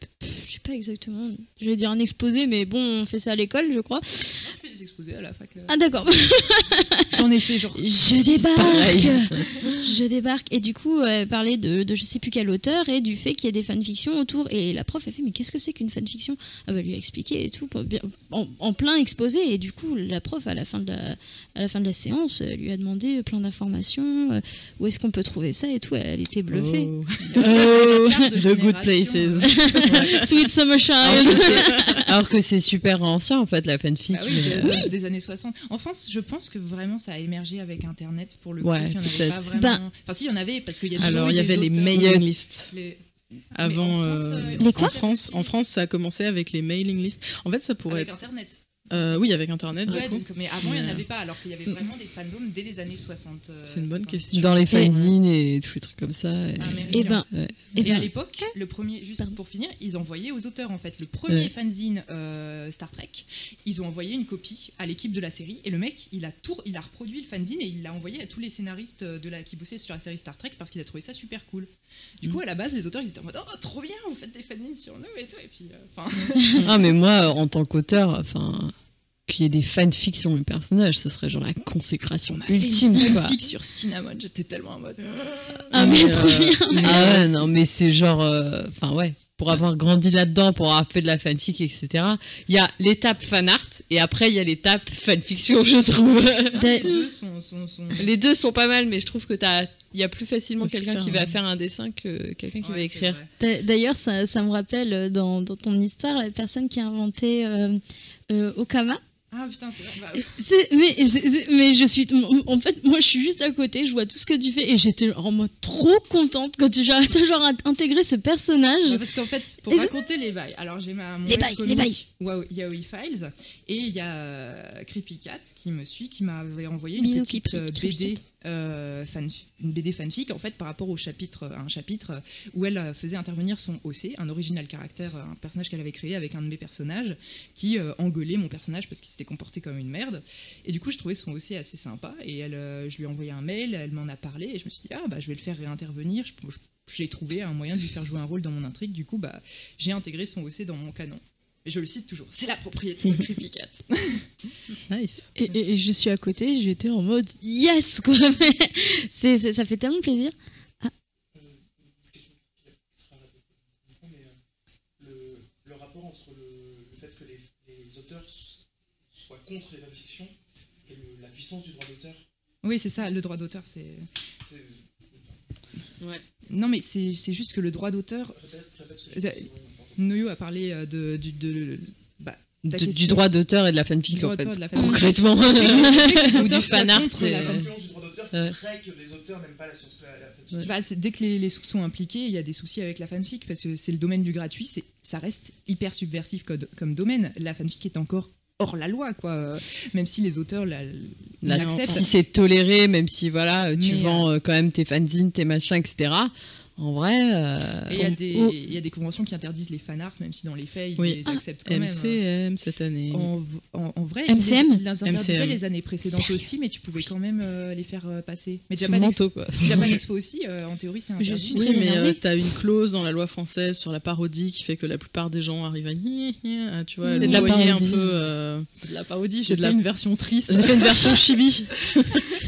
B: pas exactement. Je vais dire un exposé, mais bon, on fait ça à l'école, je crois.
A: Moi, je fais des exposés à la fac.
B: Ah d'accord.
A: J'en ai fait genre.
B: Je débarque. Et du coup, elle parlait de je sais plus quel auteur et du fait qu'il y ait des fanfictions autour. Et la prof a fait, mais qu'est-ce que c'est qu'une fanfiction ? Ah bah, elle lui a expliqué et tout, en plein exposé. Et du coup, la prof, à la fin de la séance, lui a demandé plein d'informations. Où est-ce qu'on peut trouver ça et tout. Elle était bluffée.
C: The Good Places.
B: Sweet Summer Child.
D: Alors que c'est super ancien, en fait, la fanfic.
A: Bah oui, des années 60. En France, je pense que vraiment ça a émergé avec Internet pour le coup.
D: Ouais,
A: Il y en avait
D: peut-être.
A: pas vraiment. Enfin, si, il y en avait, parce qu'il y a toujours
C: Alors,
A: eu
C: il y
A: des
C: avait les
A: auteurs-
C: mailing lists.
A: Les-
C: Avant,
A: Mais en France,
B: Les quoi
C: en France, ça a commencé avec les mailing lists. En fait, ça pourrait
A: Avec
C: être.
A: Internet.
C: Oui, avec Internet,
A: Ouais,
C: du coup.
A: donc, mais avant, il n'y en
C: Mais,
A: avait pas, alors qu'il y avait vraiment des fandoms dès les années 60.
C: C'est une bonne
A: 60.
C: question.
D: Dans les fanzines et tous les trucs comme ça.
A: Américain.
B: Et ben,
A: Et à l'époque, le premier, juste pour finir, ils envoyaient aux auteurs en fait le premier fanzine Star Trek. Ils ont envoyé une copie à l'équipe de la série et le mec, il a reproduit le fanzine et il l'a envoyé à tous les scénaristes qui bossaient sur la série Star Trek parce qu'il a trouvé ça super cool. Du coup, à la base, les auteurs ils étaient en mode oh trop bien, vous faites des fanzines sur nous et tout. Et puis,
D: Ah, mais moi, en tant qu'auteur, qu'il y ait des fanfics sur mes personnages, ce serait genre la consécration
A: on m'a fait
D: ultime,
A: une
D: quoi.
A: fanfic sur Cinnamon, j'étais tellement en mode.
B: Ah, mais trop bien.
D: Ah ouais, non, mais c'est genre... ouais, pour avoir grandi là-dedans, pour avoir fait de la fanfic, etc., il y a l'étape fanart, et après, il y a l'étape fanfiction, je trouve.
A: Les deux sont...
D: Les deux sont pas mal, mais je trouve que il y a plus facilement
C: C'est
D: quelqu'un
C: clair,
D: qui va
C: hein.
D: faire un dessin que quelqu'un qui va
A: Ouais,
D: écrire.
A: c'est vrai.
B: D'ailleurs, ça me rappelle dans ton histoire la personne qui a inventé Okama.
A: Ah putain, c'est vrai. Bah,
B: Mais je suis. En fait, moi, je suis juste à côté, je vois tout ce que tu fais et j'étais en mode trop contente quand tu as genre intégré ce personnage.
A: Ouais, parce qu'en fait, pour raconter les bails, alors j'ai mon
B: Les bails,
A: webcomic,
B: les bails.
A: Yaoi Files, et il y a Creepy Cat qui me suit, qui m'avait envoyé une
B: Bisous,
A: petite
B: Creepy
A: BD,
B: Cat.
A: une BD fanfic en fait par rapport un chapitre où elle faisait intervenir son OC, un original caractère, un personnage qu'elle avait créé avec un de mes personnages qui engueulait mon personnage parce qu'il s'était comporté comme une merde. Et du coup, je trouvais son OC assez sympa et je lui ai envoyé un mail, elle m'en a parlé et je me suis dit je vais le faire réintervenir. J'ai trouvé un moyen de lui faire jouer un rôle dans mon intrigue. Du coup, j'ai intégré son OC dans mon canon. Et je le cite toujours, c'est la propriété de Creepy Cat.
C: Nice.
B: Et je suis à côté, j'étais en mode yes quoi. Ça fait tellement plaisir.
E: Une question qui sera répétée, mais le rapport entre le fait que les auteurs soient contre les fanfictions et la puissance du droit d'auteur.
A: Oui, c'est ça, le droit d'auteur, c'est...
D: Ouais.
A: Non, mais c'est juste que le droit d'auteur...
E: Répète ce que j'ai dit.
A: Noyo a parlé
D: Du droit d'auteur et de la fanfic,
A: Du droit
D: en fait.
A: d'auteur et de la fanfic.
D: Concrètement.
A: Ou
D: du fanart, c'est...
E: L'influence du droit d'auteur qui ferait que les auteurs n'aiment pas la fanfic.
A: Dès que les sous sont impliqués, il y a des soucis avec la fanfic parce que c'est le domaine du gratuit, ça reste hyper subversif comme domaine. La fanfic est encore hors la loi, quoi. Même si les auteurs l'acceptent.
D: Si c'est toléré, même si voilà, tu
A: Mais,
D: vends quand même tes fanzines, tes machins, etc. En vrai...
A: Et il y a des conventions qui interdisent les fanarts, même si dans les faits, ils les acceptent quand même.
C: MCM cette année.
A: En vrai,
B: MCM
A: ils les interdisaient
C: MCM.
A: les années précédentes aussi, mais tu pouvais quand même les faire passer. Mais
D: sous le manteau, quoi.
A: Japan Expo aussi, en théorie, c'est interdit.
B: Je suis
C: Oui,
B: très
C: mais
B: énervée.
C: t'as une clause dans la loi française sur la parodie qui fait que la plupart des gens arrivent à tu vois,
D: C'est de la
C: noyer un
D: parodie.
C: peu.
A: C'est de la parodie,
C: C'est
A: j'ai
C: de
A: fait
C: la-
A: une version triste.
C: J'ai fait une version chibi.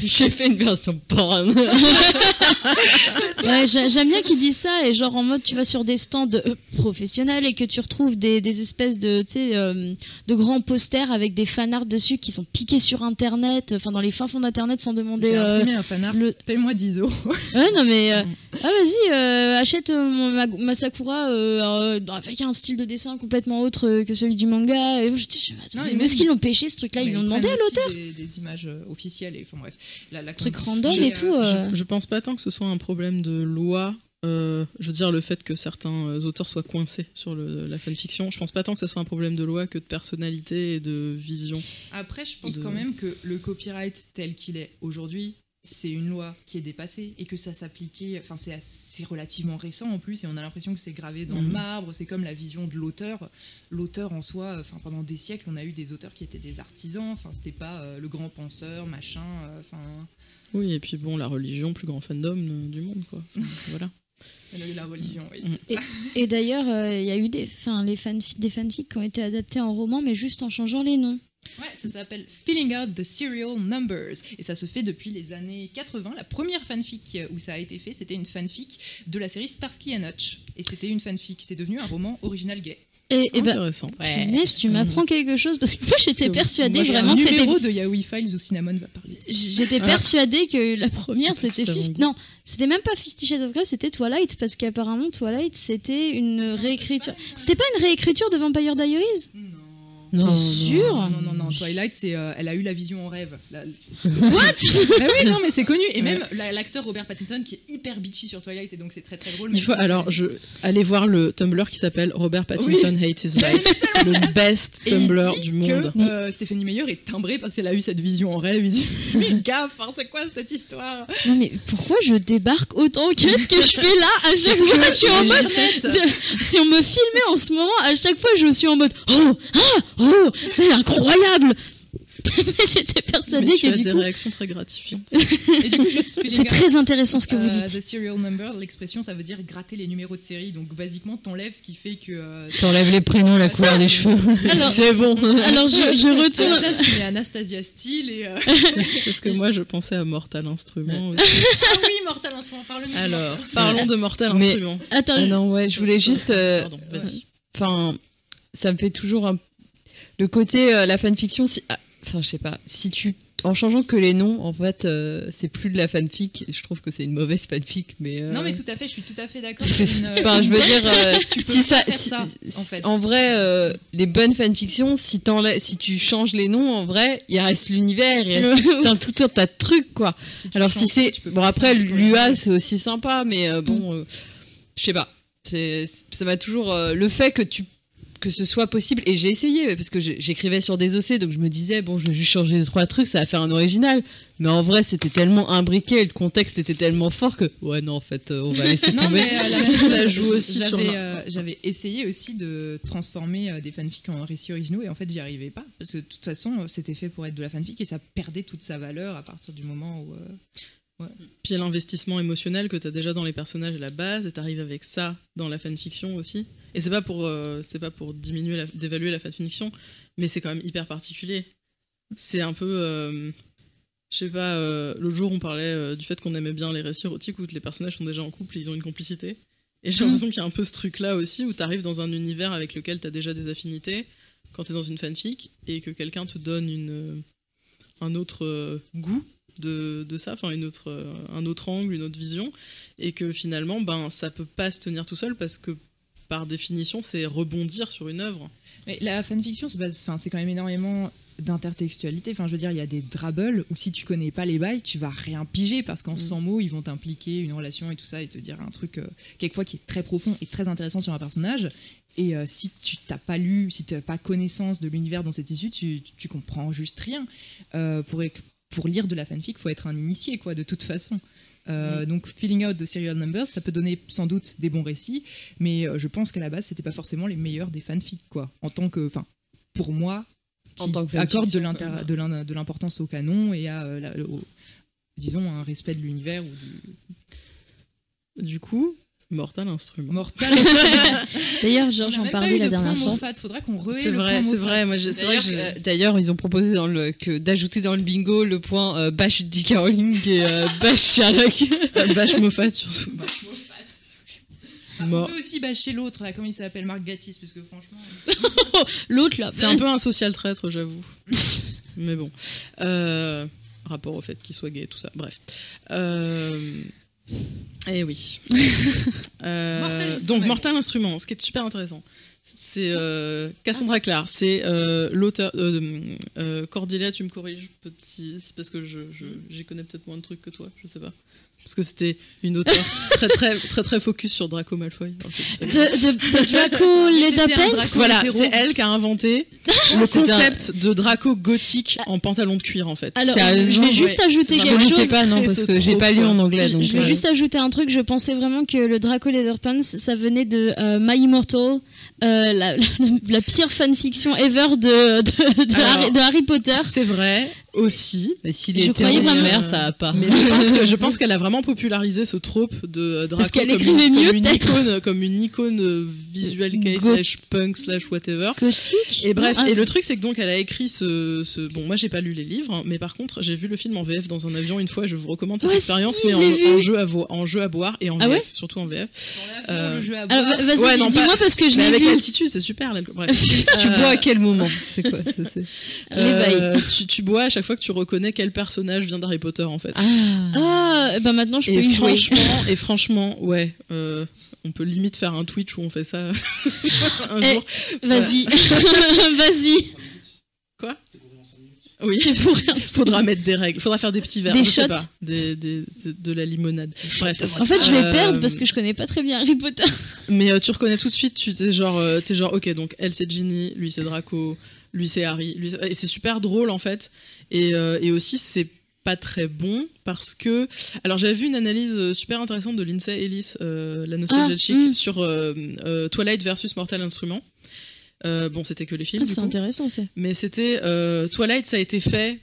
D: J'ai fait une version porn.
B: Ouais, j'aime bien qu'ils disent ça, et genre en mode tu vas sur des stands professionnels et que tu retrouves des espèces de, tu sais, de grands posters avec des fanarts dessus qui sont piqués sur internet, enfin dans les fins fonds d'internet sans demander.
A: J'ai imprimé un fanart, paye-moi 10 €.
B: Ouais, non mais vas-y, achète ma Sakura avec un style de dessin complètement autre que celui du manga. Et je dis,
A: Non,
B: mais
A: mais
B: où est-ce
A: même-
B: qu'ils l'ont pêché ce truc-là? Ils l'ont demandé à l'auteur?
A: Des images officielles, et enfin bref.
B: Truc random
A: J'ai,
B: et tout.
C: Je pense pas tant que ce soit un problème de loi. Je veux dire, le fait que certains auteurs soient coincés sur la fanfiction, je pense pas tant que ce soit un problème de loi que de personnalité et de vision.
A: Après, je pense
C: de-
A: quand même que le copyright tel qu'il est aujourd'hui, c'est une loi qui est dépassée et que ça s'appliquait. Enfin, c'est relativement récent en plus, et on a l'impression que c'est gravé dans le
C: Mhm.
A: marbre. C'est comme la vision de l'auteur. L'auteur en soi, enfin, pendant des siècles, on a eu des auteurs qui étaient des artisans. Enfin, c'était pas le grand penseur, machin. Enfin,
C: Oui, et puis bon, la religion, plus grand fandom du monde, quoi. Enfin, voilà.
A: la religion, oui.
C: Mhm.
A: c'est ça.
B: Et d'ailleurs, il y a eu des fanfics qui ont été adaptés en roman, mais juste en changeant les noms.
A: Ouais, ça s'appelle Filling Out the Serial Numbers, et ça se fait depuis les années 80. La première fanfic où ça a été fait, c'était une fanfic de la série Starsky and Hutch, et c'était une fanfic. C'est devenu un roman original gay.
B: Et ben,
C: Intéressant.
B: punaise, tu m'apprends quelque chose, parce que moi j'étais persuadée
A: Moi,
B: vraiment
A: un
B: que c'était.
A: numéro de Yaoi Files où Cinnamon va parler.
B: J'étais persuadée que la première c'était
C: C'était
B: Fifty.
C: avant.
B: Non, c'était même pas 50 Shades of Grey, c'était Twilight, parce qu'apparemment Twilight c'était une réécriture. C'était pas une réécriture de Vampire Diaries?
A: Non.
B: T'es sûr?
A: Non, Twilight, elle a eu la vision en rêve.
B: What?
A: Bah oui, non, mais c'est connu. Et même l'acteur Robert Pattinson qui est hyper bitchy sur Twilight, et donc c'est très très drôle.
C: Il faut alors allez voir le Tumblr qui s'appelle Robert Pattinson Hates His Life. C'est le best
A: Et il
C: Tumblr
A: dit
C: du monde.
A: que, Stéphanie Meyer est timbrée parce qu'elle a eu cette vision en rêve. Il dit mais gaffe, hein, c'est quoi cette histoire?
B: Non mais pourquoi je débarque autant? Qu'est-ce que je fais là? À chaque fois je suis en mode. Si on me filmait en ce moment, à chaque fois je suis en mode oh, c'est incroyable. Mais j'étais persuadée
C: Mais tu
B: que
C: as
B: du
C: des
B: coup
C: réactions très gratifiantes.
A: Et du coup, juste
B: c'est très intéressant ce que vous
A: The
B: dites.
A: serial number, l'expression, ça veut dire gratter les numéros de série. Donc basiquement, t'enlèves ce qui fait que.
D: T'enlèves les prénoms, la couleur des cheveux.
B: Alors-
D: C'est bon.
B: Alors je
A: À la
B: retourne.
A: place, tu mets Anastasia Steele et.
C: Parce que moi je pensais à Mortal Instrument. aussi.
A: Ah oui, Mortal Instrument, parle-nous. de
C: Alors,
A: Mortal.
C: parlons de Mortal
D: Mais-
C: Instrument.
B: Attends.
D: Non, ouais, je voulais juste.
C: Pardon, vas-y.
D: Enfin, ça me fait toujours le côté la fanfiction. Enfin, je sais pas. Si tu, en changeant que les noms, en fait, c'est plus de la fanfic. Je trouve que c'est une mauvaise fanfic, mais.
A: Non, mais tout à fait, je suis tout à fait d'accord.
D: Enfin, je veux dire,
A: tu peux
D: si
A: pas
D: ça,
A: faire
D: si-
A: ça, en fait.
D: en vrai, les bonnes fanfictions, si tu changes les noms, en vrai, il reste l'univers, il reste tout un tas de trucs, quoi.
A: Si tu
D: Alors si
A: changes
D: c'est
A: pas, tu peux
D: bon,
A: pas
D: après
A: faire tout
D: l'UA,
A: comme
D: c'est aussi sympa, mais je sais pas. Ça m'a toujours le fait que ce soit possible, et j'ai essayé parce que j'écrivais sur des OC, donc je me disais bon, je vais juste changer 2-3 trucs, ça va faire un original, mais en vrai c'était tellement imbriqué, le contexte était tellement fort que ouais, non, en fait on va laisser
A: Non,
D: tomber.
A: mais la même chose,
C: Ça joue aussi sur
A: j'avais essayé aussi de transformer des fanfics en récits originaux, et en fait j'y arrivais pas parce que de toute façon c'était fait pour être de la fanfic et ça perdait toute sa valeur à partir du moment où
C: Puis il y a l'investissement émotionnel que tu as déjà dans les personnages à la base, et tu arrives avec ça dans la fanfiction aussi. Et c'est pas pour dévaluer la fanfiction, mais c'est quand même hyper particulier. C'est un peu, je sais pas, l'autre jour on parlait du fait qu'on aimait bien les récits érotiques où les personnages sont déjà en couple, ils ont une complicité. Et j'ai l'impression qu'il y a un peu ce truc-là aussi, où tu arrives dans un univers avec lequel tu as déjà des affinités, quand tu es dans une fanfic, et que quelqu'un te donne un autre goût de ça, enfin un autre angle, une autre vision, et que finalement ça peut pas se tenir tout seul parce que par définition c'est rebondir sur une œuvre.
A: Mais la fanfiction, c'est quand même énormément d'intertextualité. Enfin, je veux dire, il y a des drabbles où si tu connais pas les bails, tu vas rien piger parce qu'en 100 mots, ils vont t'impliquer une relation et tout ça et te dire un truc quelquefois qui est très profond et très intéressant sur un personnage. Et si tu t'as pas lu, si tu n'as pas connaissance de l'univers dont c'est issu, tu comprends juste rien. Pour lire de la fanfic, faut être un initié, quoi, de toute façon. Donc, filling out the serial numbers, ça peut donner sans doute des bons récits, mais je pense qu'à la base, c'était pas forcément les meilleurs des fanfics, quoi. En tant que, enfin, pour moi,
D: En tant que
A: accorde
D: fanfiction,
A: de l'importance au canon et à, disons, un respect de l'univers ou
C: Du coup, Mortal Instrument.
A: Mortal.
B: D'ailleurs,
A: On
B: Georges
A: n'a
B: en
A: même pas
B: parlait
A: eu
B: la
A: de
B: dernière
A: point
B: fois.
A: Moffat. Faudra qu'on re-ait
C: C'est
A: le
C: vrai,
A: point
C: c'est
A: Moffat.
C: vrai. Moi, c'est vrai que
D: D'ailleurs, ils ont proposé d'ajouter dans le bingo le point Bash J.K. Rowling et Bash Sherlock.
C: Bash Moffat surtout.
A: On
C: Mort.
A: peut aussi bâcher l'autre, là, comment il s'appelle, Marc Gatiss, parce que franchement.
B: L'autre là.
C: C'est un peu un social traître, j'avoue. Mais bon. Rapport au fait qu'il soit gay et tout ça. Bref. Eh oui. Donc, Mortal Instruments, ce qui est super intéressant. C'est Cassandra Clare, c'est l'auteur. Cordelia, tu me corriges, petit. C'est parce que j'y connais peut-être moins de trucs que toi, je sais pas. Parce que c'était une auteure très focus sur Draco Malfoy.
B: De Draco Leatherpants.
C: Voilà, c'est elle qui a inventé le concept de Draco gothique en pantalon de cuir en fait.
B: Alors,
D: Sérieusement,
B: je vais juste ajouter
C: c'est
B: quelque
C: vraiment-
D: Je sais
B: chose.
D: pas, non, parce que j'ai pas lu en anglais. Donc,
B: Je vais juste ajouter un truc. Je pensais vraiment que le Draco Leatherpants, ça venait de My Immortal, la pire fanfiction ever de Harry Potter.
C: C'est vrai aussi.
D: Mais s'il
B: Je
D: était
B: croyais
D: en
B: vraiment-
D: mère, ça va pas.
C: Mais je pense qu'elle a vraiment popularisé ce trope de Draco
B: Parce qu'elle
C: comme
B: écrivait mieux, peut-être.
C: comme une icône visual gay / punk / whatever.
B: Gothique.
C: Et bref,
B: Non,
C: et le truc c'est que donc elle a écrit bon moi j'ai pas lu les livres, hein, mais par contre j'ai vu le film en VF dans un avion une fois, et je vous recommande cette
B: Ouais,
C: expérience,
B: si,
C: mais
B: je l'ai vu.
C: en jeu à boire et en
B: Ah
C: VF,
B: ouais
C: surtout en VF.
A: Dans l'avion, le jeu à
B: Alors,
A: boire.
B: vas-y,
C: Ouais, non,
B: dis-moi parce que je
C: Mais
B: l'ai
C: avec
B: vu.
C: l'altitude, c'est super. Bref.
D: Tu bois à quel moment? C'est quoi ça, c'est...
B: Les bails.
C: tu bois à chaque fois que tu reconnais quel personnage vient d'Harry Potter en fait.
B: Ah, bah maintenant je peux y jouer.
C: Franchement, ouais, on peut limite faire un Twitch où on fait ça un
B: Eh,
C: jour.
B: Vas-y, vas-y.
C: Quoi?
E: T'es bourré en 5 minutes.
C: Oui.
B: C'est pour rien.
C: Faudra mettre des règles, faudra faire des petits verres,
B: Des
C: je sais
B: shots.
C: pas, de la limonade. Bref.
B: En fait, je vais
C: Euh,
B: perdre parce que je connais pas très bien Harry Potter.
C: Mais tu reconnais tout de suite, t'es genre, ok, donc elle c'est Ginny, lui c'est Draco, lui c'est Harry, et c'est super drôle en fait. Et aussi c'est pas très bon parce que, alors j'avais vu une analyse super intéressante de Lindsay Ellis, la nostalgia chic, sur Twilight versus Mortal Instruments. Bon, c'était que les films. du
B: C'est
C: coup.
B: intéressant, ça.
C: Mais c'était Twilight, ça a été fait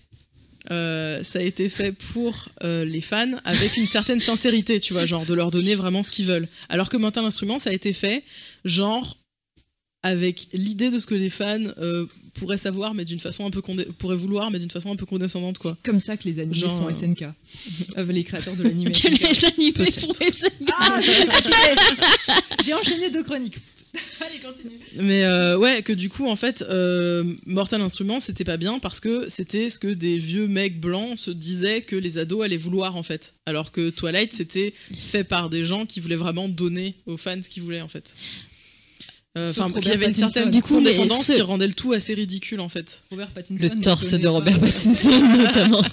C: pour les fans avec une certaine sincérité, tu vois, genre de leur donner vraiment ce qu'ils veulent. Alors que Mortal Instruments, ça a été fait genre avec l'idée de ce que les fans pourraient savoir, mais d'une façon un peu pourraient vouloir, mais d'une façon un peu condescendante, quoi.
A: C'est comme ça que les animés
C: Genre,
A: font SNK. Les créateurs de l'animé
B: Que
A: SNK.
B: les animés font des
A: Ah, je suis fatiguée. J'ai enchaîné 2 chroniques. Allez, continue.
C: Mais ouais, que du coup, en fait, Mortal Instruments, c'était pas bien parce que c'était ce que des vieux mecs blancs se disaient que les ados allaient vouloir, en fait. Alors que Twilight, c'était fait par des gens qui voulaient vraiment donner aux fans ce qu'ils voulaient, en fait. Enfin,
A: Sauf
C: il y avait une
A: Robert
C: certaine
A: Pattinson.
B: Du coup, mais
C: condescendance
B: ce-
C: qui rendait le tout assez ridicule, en fait.
A: Robert Pattinson.
D: Le
A: ne
D: torse
A: connaît
D: de
A: pas-
D: Robert Pattinson, notamment.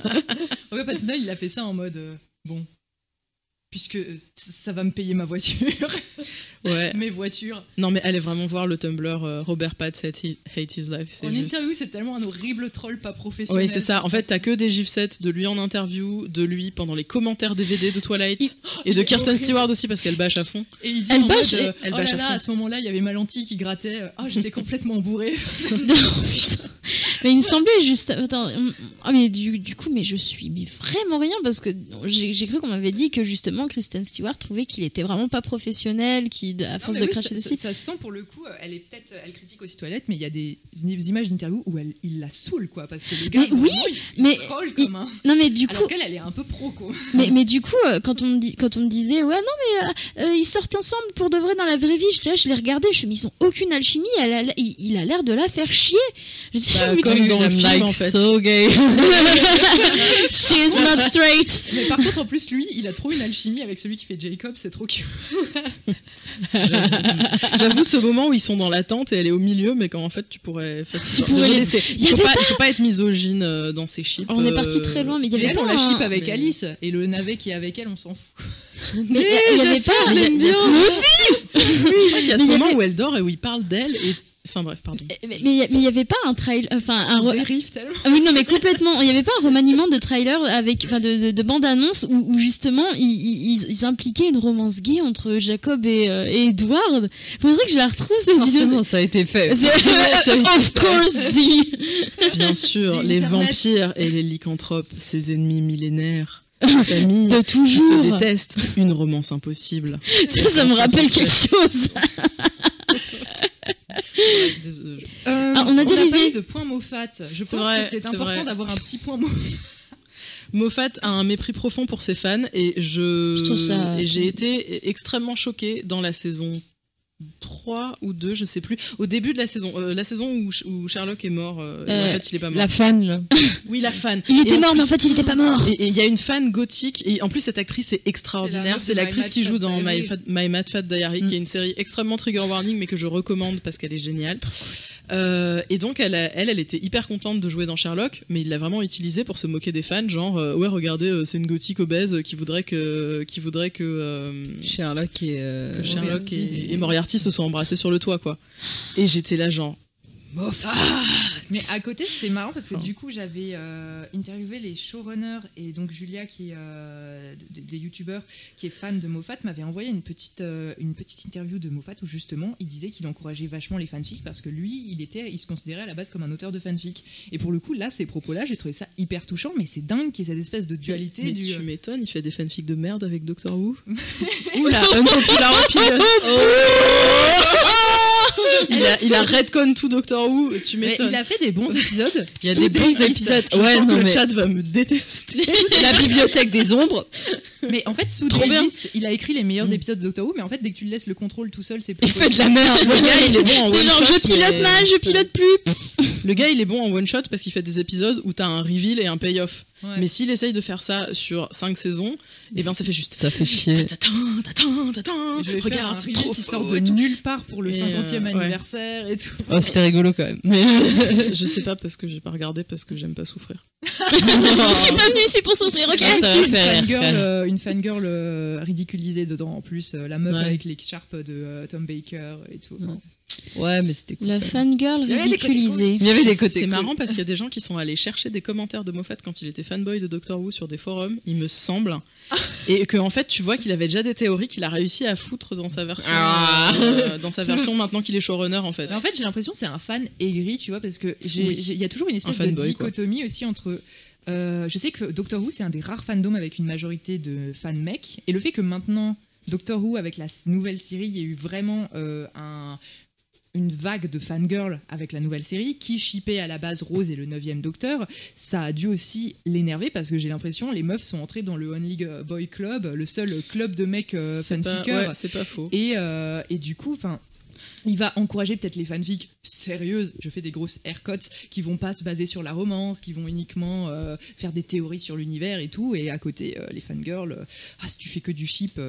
A: Robert Pattinson, il a fait ça en mode bon, puisque ça va me payer ma voiture,
C: Ouais.
A: mes voitures.
C: Non, mais allez vraiment voir le Tumblr Robert Patts Hate His Life. C'est
A: En
C: juste...
A: interview, c'est tellement un horrible troll pas professionnel.
C: Oui, c'est ça. En fait, t'as que des gifs sets de lui en interview, de lui pendant les commentaires DVD de Twilight, et de
A: il est
C: Kirsten
A: horrible.
C: Stewart aussi parce qu'elle bâche à fond.
A: Et il dit
B: Elle
A: en
B: bâche
A: mode,
B: et-
C: elle
A: oh
C: bâche
A: là
C: à
A: là,
C: fond.
A: à ce moment-là, il y avait ma lentille qui grattait. Oh, j'étais complètement bourré.
B: Non, putain. Mais il me semblait juste. Attends. Ah, mais du coup, mais je suis mais vraiment rien parce que j'ai cru qu'on m'avait dit que justement Kristen Stewart trouvait qu'il était vraiment pas professionnel, qu'il à force de cracher dessus.
A: Ça se sent pour le coup. Elle est peut-être, elle critique aussi Toilette, mais il y a des images d'interview où il la saoule quoi, parce que le gars,
B: Mais oui,
A: vraiment, il
B: mais
A: troll comme un.
B: Non, mais du coup.
A: Alors qu'elle, elle est un peu pro quoi.
B: Mais du coup, quand on me disait ouais non mais ils sortent ensemble pour de vrai dans la vraie vie, j'étais là, je les regardais, je me dis ils ont aucune alchimie, il a l'air de la faire chier. Je dis
C: Bah,
B: oui,
C: comme dans le
D: I'm
C: film,
D: like
C: en fait.
D: so gay.
B: she's not straight.
A: Mais par contre, en plus, lui, il a trop une alchimie avec celui qui fait Jacob, c'est trop cute.
C: J'avoue ce moment où ils sont dans la tente et elle est au milieu, mais quand en fait tu pourrais.
B: pourrais
C: Désolé,
B: les-
C: il faut pas être misogyne dans ces chips.
B: On est parti très loin, mais il y
A: Et
B: avait
A: elle,
B: pas
A: on la
B: un-
A: ship avec
C: mais-
A: Alice, et le navet qui est avec elle, on s'en fout.
B: Mais il y avait pas.
C: Il y a- il y a ce moment- Il y a ce
B: Mais il y
C: moment
B: avait-
C: où elle dort et où il parle d'elle et. Enfin bref, pardon.
B: Mais il y avait pas un trailer, enfin un.
A: On dérive tellement.
B: Ah oui, non, mais complètement. Il n'y avait pas un remaniement de trailer avec, enfin, de bande-annonce où justement ils impliquaient une romance gay entre Jacob et Edward. Faudrait que je la retrouve cette vidéo.
D: Forcément, ça a été fait.
B: Of course, dit.
C: Bien sûr,
A: C'est
C: les
A: Internet.
C: vampires et les lycanthropes, ces ennemis millénaires, famille
B: De
C: qui
B: toujours.
C: se détestent, une romance impossible.
B: Ça me rappelle quelque chose.
C: Ouais, désolé.
B: on a dérivé.
A: pas eu de point Moffat. Je pense
C: vrai,
A: que c'est
C: c'est
A: important
C: vrai.
A: d'avoir un petit point Moffat.
C: Moffat a un mépris profond pour ses fans et
B: Je trouve ça-
C: j'ai été extrêmement choquée dans la saison 3 ou 2, je sais plus. Au début de la saison où Sherlock est mort, et en fait il est pas mort.
D: La fan, là.
C: Oui, la fan.
B: Il était
C: Et en
B: mort, mais en
C: plus-
B: fait, il était pas mort.
C: Et il y a une fan gothique, et en plus cette actrice est extraordinaire.
A: C'est la meuf de
C: C'est l'actrice
A: My
C: qui
A: Mad
C: joue
A: Fat
C: dans
A: Diary.
C: My Mad Fat Diary, qui est une série extrêmement trigger warning, mais que je recommande parce qu'elle est géniale. Et donc elle était hyper contente de jouer dans Sherlock, mais il l'a vraiment utilisée pour se moquer des fans, genre ouais regardez c'est une gothique obèse qui voudrait que
D: Sherlock et.
C: que Sherlock
A: Moriarty.
C: et Moriarty se soient embrassés sur le toit quoi. Et j'étais là genre Moffat.
A: Mais à côté, c'est marrant parce que
C: Oh.
A: du coup, j'avais interviewé les showrunners et donc Julia, qui est des youtubeurs, qui est fan de Moffat, m'avait envoyé une petite interview de Moffat où justement, il disait qu'il encourageait vachement les fanfics parce que lui, il se considérait à la base comme un auteur de fanfic. Et pour le coup, là, ces propos-là, j'ai trouvé ça hyper touchant, mais c'est dingue qu'il y ait cette espèce de dualité
C: Mais
A: du.
C: tu m'étonnes, il fait des fanfics de merde avec Doctor Who. Oula, unpopular opinion. Il a redcon tout Doctor Who, tu
A: Mais
C: m'étonnes.
A: il a fait des bons épisodes.
D: Il y a
A: sous
D: des bons
A: Davis.
D: épisodes.
C: Je
D: Ouais,
C: sens que
D: non,
C: le
D: mais.
C: chat va me détester.
D: La bibliothèque des ombres.
A: Mais en fait, sous
D: Trop
A: Davis, il a écrit les meilleurs épisodes de Doctor Who, mais en fait, dès que tu le laisses le contrôle tout seul, c'est plus
D: Il fait de
A: possible.
D: la merde.
C: Le gars, il est bon en
B: C'est
C: one
B: genre,
C: shot.
B: je pilote
C: mais-
B: mal, je pilote plus.
C: Le gars, il est bon en one shot parce qu'il fait des épisodes où t'as un reveal et un payoff.
A: Ouais.
C: Mais s'il essaye de faire ça sur 5 saisons, et ben ça fait juste.
D: Ça fait chier.
A: Je vais faire un
C: Regarde, c'est
A: reveal
C: trop
A: qui sort
C: beau
A: de
C: et tout.
A: nulle part pour le
C: Et,
A: 50e
C: ouais.
A: anniversaire et tout.
D: Oh, c'était rigolo quand même. Mais.
C: Je sais pas parce que j'ai pas regardé parce que j'aime pas souffrir.
B: Je suis pas venue ici pour souffrir, ok?
D: Ah, ça
A: Si,
D: va faire
A: une fangirl ridiculisée dedans en plus, la meuf
D: Ouais.
A: avec l'écharpe de Tom Baker et tout.
D: Ouais. Ouais, mais c'était cool.
B: La fangirl
A: Il y avait des côtés
B: ridiculisée.
D: Il y avait des côtés.
C: C'est
D: cool.
C: marrant parce qu'il y a des gens qui sont allés chercher des commentaires de Moffat quand il était fanboy de Doctor Who sur des forums, il me semble. Et que en fait, tu vois qu'il avait déjà des théories qu'il a réussi à foutre dans sa version, dans sa version maintenant qu'il est showrunner en fait.
A: Mais en fait, j'ai l'impression que c'est un fan aigri, tu vois, parce que
C: Oui.
A: il y a toujours une espèce
C: Un
A: de
C: fanboy, quoi.
A: dichotomie aussi entre. Je sais que Doctor Who, c'est un des rares fandoms avec une majorité de fans mecs, et le fait que maintenant Doctor Who, avec la nouvelle série, il y a eu vraiment une vague de fangirls avec la nouvelle série qui shippait à la base Rose et le 9e Docteur, ça a dû aussi l'énerver parce que j'ai l'impression les meufs sont entrées dans le Only Boy Club, le seul club de mecs
C: C'est pas-
A: fanfickers.
C: ouais, c'est pas faux.
A: Et du coup, enfin, il va encourager peut-être les fanfics sérieuses, je fais des grosses air quotes, qui vont pas se baser sur la romance, qui vont uniquement faire des théories sur l'univers et tout, et à côté, les fangirls, si tu fais que du ship,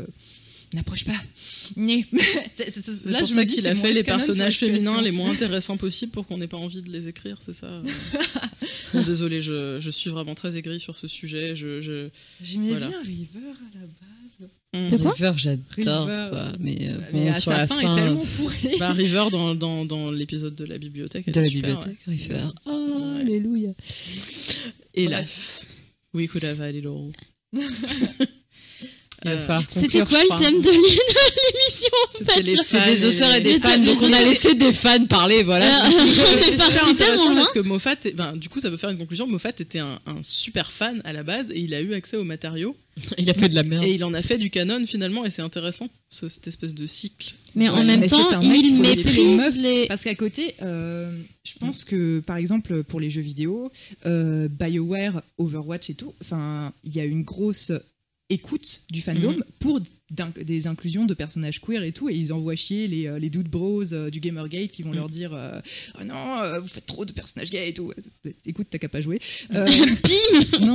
A: n'approche pas. Né.
C: C'est pour ça qu'il a fait les personnages féminins les moins intéressants possibles pour qu'on n'ait pas envie de les écrire, c'est ça. Bon, désolé, je suis vraiment très aigrie sur ce sujet.
A: J'aimais
C: Voilà.
A: bien River à la base.
B: De quoi
D: River, j'adore.
A: River.
D: Quoi. Mais
A: Mais
D: bon,
A: à
D: sur
A: sa
D: la
A: fin,
D: fin
A: est tellement pourrie.
C: Bah, River dans l'épisode de la bibliothèque. elle
D: de la
C: est super,
D: bibliothèque, River. Oh,
C: Ouais.
D: alléluia.
C: ouais. Hélas. We could have had it all.
D: Il va falloir
B: C'était
D: conclure,
B: quoi
D: je
B: le
D: crois.
B: thème de l'émission en
C: C'était
B: fait
C: les
B: là
C: fans
D: C'est des auteurs et des
B: les
D: fans,
B: fans,
D: donc
B: les
D: on a
B: fans.
D: laissé des fans parler, voilà.
B: Ah,
D: c'est tout.
B: on est
C: C'est super
B: parti
C: intéressant
B: tellement loin.
C: parce que Moffat, du coup, ça peut faire une conclusion. Moffat était un super fan à la base et il a eu accès aux matériaux
D: Il a fait de la merde.
C: et il en a fait du canon finalement et c'est intéressant cette espèce de cycle.
B: Mais en
A: Ouais,
B: même
A: mais c'est
B: temps,
A: un mec,
B: il
A: faut laisser les
B: méprise
A: meufs
B: les.
A: Parce qu'à côté, je pense que par exemple pour les jeux vidéo, BioWare, Overwatch et tout, enfin, il y a une grosse écoute du fandom pour des inclusions de personnages queer et tout, et ils envoient chier les dude bros du Gamergate qui vont leur dire oh non, vous faites trop de personnages gays et tout. Écoute, t'as qu'à pas jouer. Non,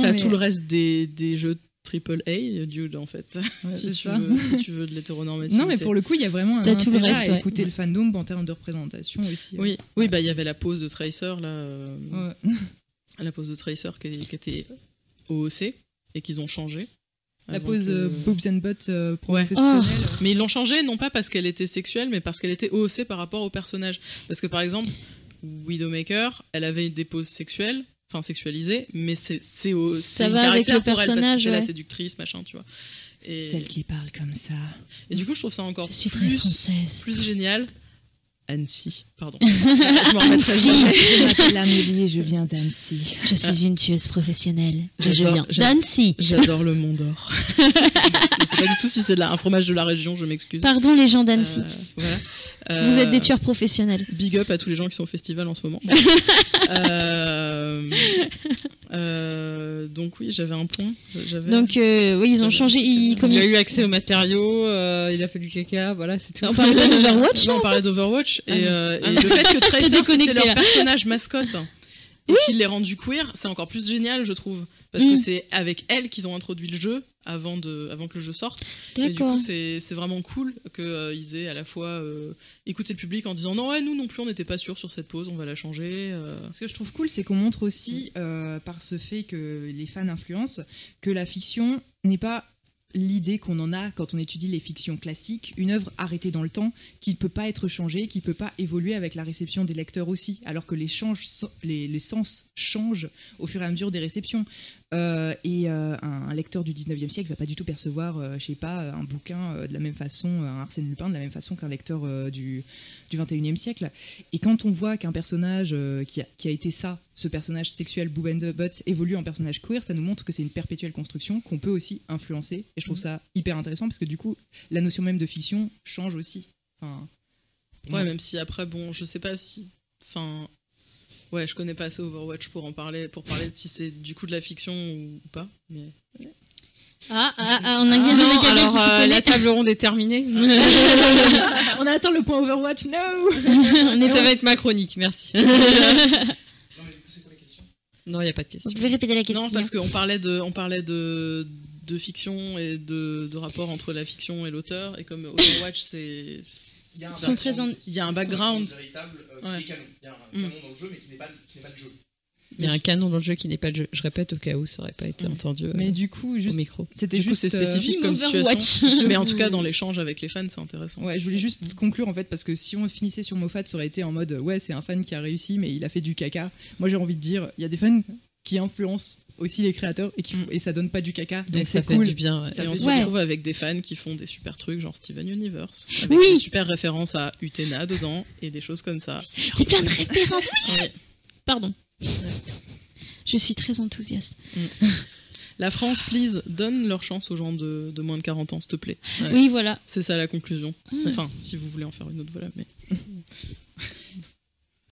C: T'as
A: mais-
C: tout le reste des jeux AAA, dude, en fait.
A: Ouais,
C: si,
A: c'est
C: tu
A: ça.
C: veux, si tu veux de l'hétéronormativité.
A: Non, mais pour le coup, il y a vraiment un
B: T'as tout le
A: intérêt
B: reste,
A: à
B: ouais.
A: écouter
B: Ouais.
A: le fandom en termes de représentation aussi.
C: Oui, oui, bah il y avait la pose de Tracer là,
A: Ouais.
C: la pose de Tracer qui était OOC et qu'ils ont changé.
A: La
C: avant
A: pose
C: que-
A: boobs and butts
C: Ouais.
A: professionnelle.
C: Mais ils l'ont changé non pas parce qu'elle était sexuelle, mais parce qu'elle était OOC par rapport au personnage. Parce que par exemple, Widowmaker, elle avait des poses sexuelles, enfin sexualisées, mais c'est
B: Ça
C: une
B: va avec
C: caractère
B: le
C: pour elle, parce que
B: personnage,
C: c'est la
B: ouais.
C: séductrice, machin, tu vois. Et,
A: Celle qui parle comme ça.
C: et du coup, je trouve ça encore
B: Je suis très française.
C: plus génial Annecy, pardon. Je m'en remettrai jamais.
A: Je m'appelle Amélie et je viens d'Annecy.
B: Je suis une tueuse professionnelle. Je
C: J'adore-
B: viens
C: j'adore-
B: d'Annecy.
C: J'adore le Mont d'Or. Je sais pas du tout si c'est un fromage de la région, je m'excuse.
B: Pardon les gens d'Annecy.
C: Voilà.
B: Vous êtes des tueurs professionnels.
C: Big up à tous les gens qui sont au festival en ce moment. Donc oui, j'avais un point.
B: Donc oui, ils ont changé. Comme
D: Il a eu accès aux matériaux, il a fait du caca, voilà, c'est tout.
B: on parlait pas d'Overwatch.
C: Là, on parlait d'Overwatch et
B: non.
C: le fait que Tracer
B: déconnecté,
C: c'était leur
B: là.
C: personnage mascotte et qu'il l'ait rendu queer, c'est encore plus génial, je trouve, parce que c'est avec elle qu'ils ont introduit le jeu avant que le jeu sorte. Et du
B: D'accord.
C: coup, c'est vraiment cool qu'ils aient à la fois écouté le public en disant non, ouais, nous non plus, on n'était pas sûrs sur cette pause, on va la changer.
A: Ce que je trouve cool, c'est qu'on montre aussi, par ce fait que les fans influencent, que la fiction n'est pas l'idée qu'on en a quand on étudie les fictions classiques, une œuvre arrêtée dans le temps, qui ne peut pas être changée, qui ne peut pas évoluer avec la réception des lecteurs aussi, alors que les sens changent au fur et à mesure des réceptions. Un lecteur du 19e siècle ne va pas du tout percevoir, je sais pas, un bouquin de la même façon, un Arsène Lupin de la même façon qu'un lecteur du 21e siècle. Et quand on voit qu'un personnage qui a été ça, ce personnage sexuel Boob and the Butt, évolue en personnage queer, ça nous montre que c'est une perpétuelle construction qu'on peut aussi influencer. Et je trouve ça hyper intéressant parce que du coup, la notion même de fiction change aussi. Enfin,
C: Ouais, même si après, bon, je sais pas si. Enfin. Ouais, je connais pas assez Overwatch pour parler de si c'est du coup de la fiction ou pas. Mais...
B: On a
D: Non,
B: quelqu'un qui
D: alors
B: s'y connaît.
D: la table ronde est terminée.
A: on attend le point Overwatch, no.
D: Ça va être ma chronique, merci.
E: Non, mais du coup, c'est quoi la question?
D: Non, il n'y a pas de
B: Vous
D: question.
B: pouvez répéter la question.
C: Non, parce qu'on parlait de fiction et de rapport entre la fiction et l'auteur. Et comme Overwatch, c'est.
E: Il y a un
B: Sont très
E: background,
C: il y a un background.
E: véritable
C: Ouais.
E: qui est canon. Il y a un canon dans le jeu, mais qui n'est pas le jeu.
D: Il y a un canon dans le jeu qui n'est pas le jeu. Je répète au cas où ça n'aurait pas été entendu
A: Mais du coup,
D: au
A: juste,
D: micro.
A: c'était
C: Du coup,
A: juste
C: c'est spécifique comme
B: Overwatch.
C: situation. Mais en tout cas, dans l'échange avec les fans, c'est intéressant.
A: Ouais, je voulais juste conclure en fait parce que si on finissait sur Moffat, ça aurait été en mode ouais, c'est un fan qui a réussi mais il a fait du caca. Moi, j'ai envie de dire, il y a des fans qui influencent aussi les créateurs et ça donne pas du caca.
D: Donc
A: Donc
D: ça
A: c'est
D: fait
A: cool.
D: du bien. Ouais.
A: Ça
C: Et on
A: fait
C: se
B: Ouais.
C: retrouve avec des fans qui font des super trucs, genre Steven Universe. Avec
B: Oui.
C: des super références à Utena dedans et des choses comme ça.
B: Il y a plein de références. Oui.
C: Ouais.
B: Pardon. Je suis très enthousiaste.
C: La France, please, donne leur chance aux gens de moins de 40 ans, s'il te plaît. Ouais.
B: Oui, voilà.
C: C'est ça la conclusion. Enfin, si vous voulez en faire une autre, voilà. Mais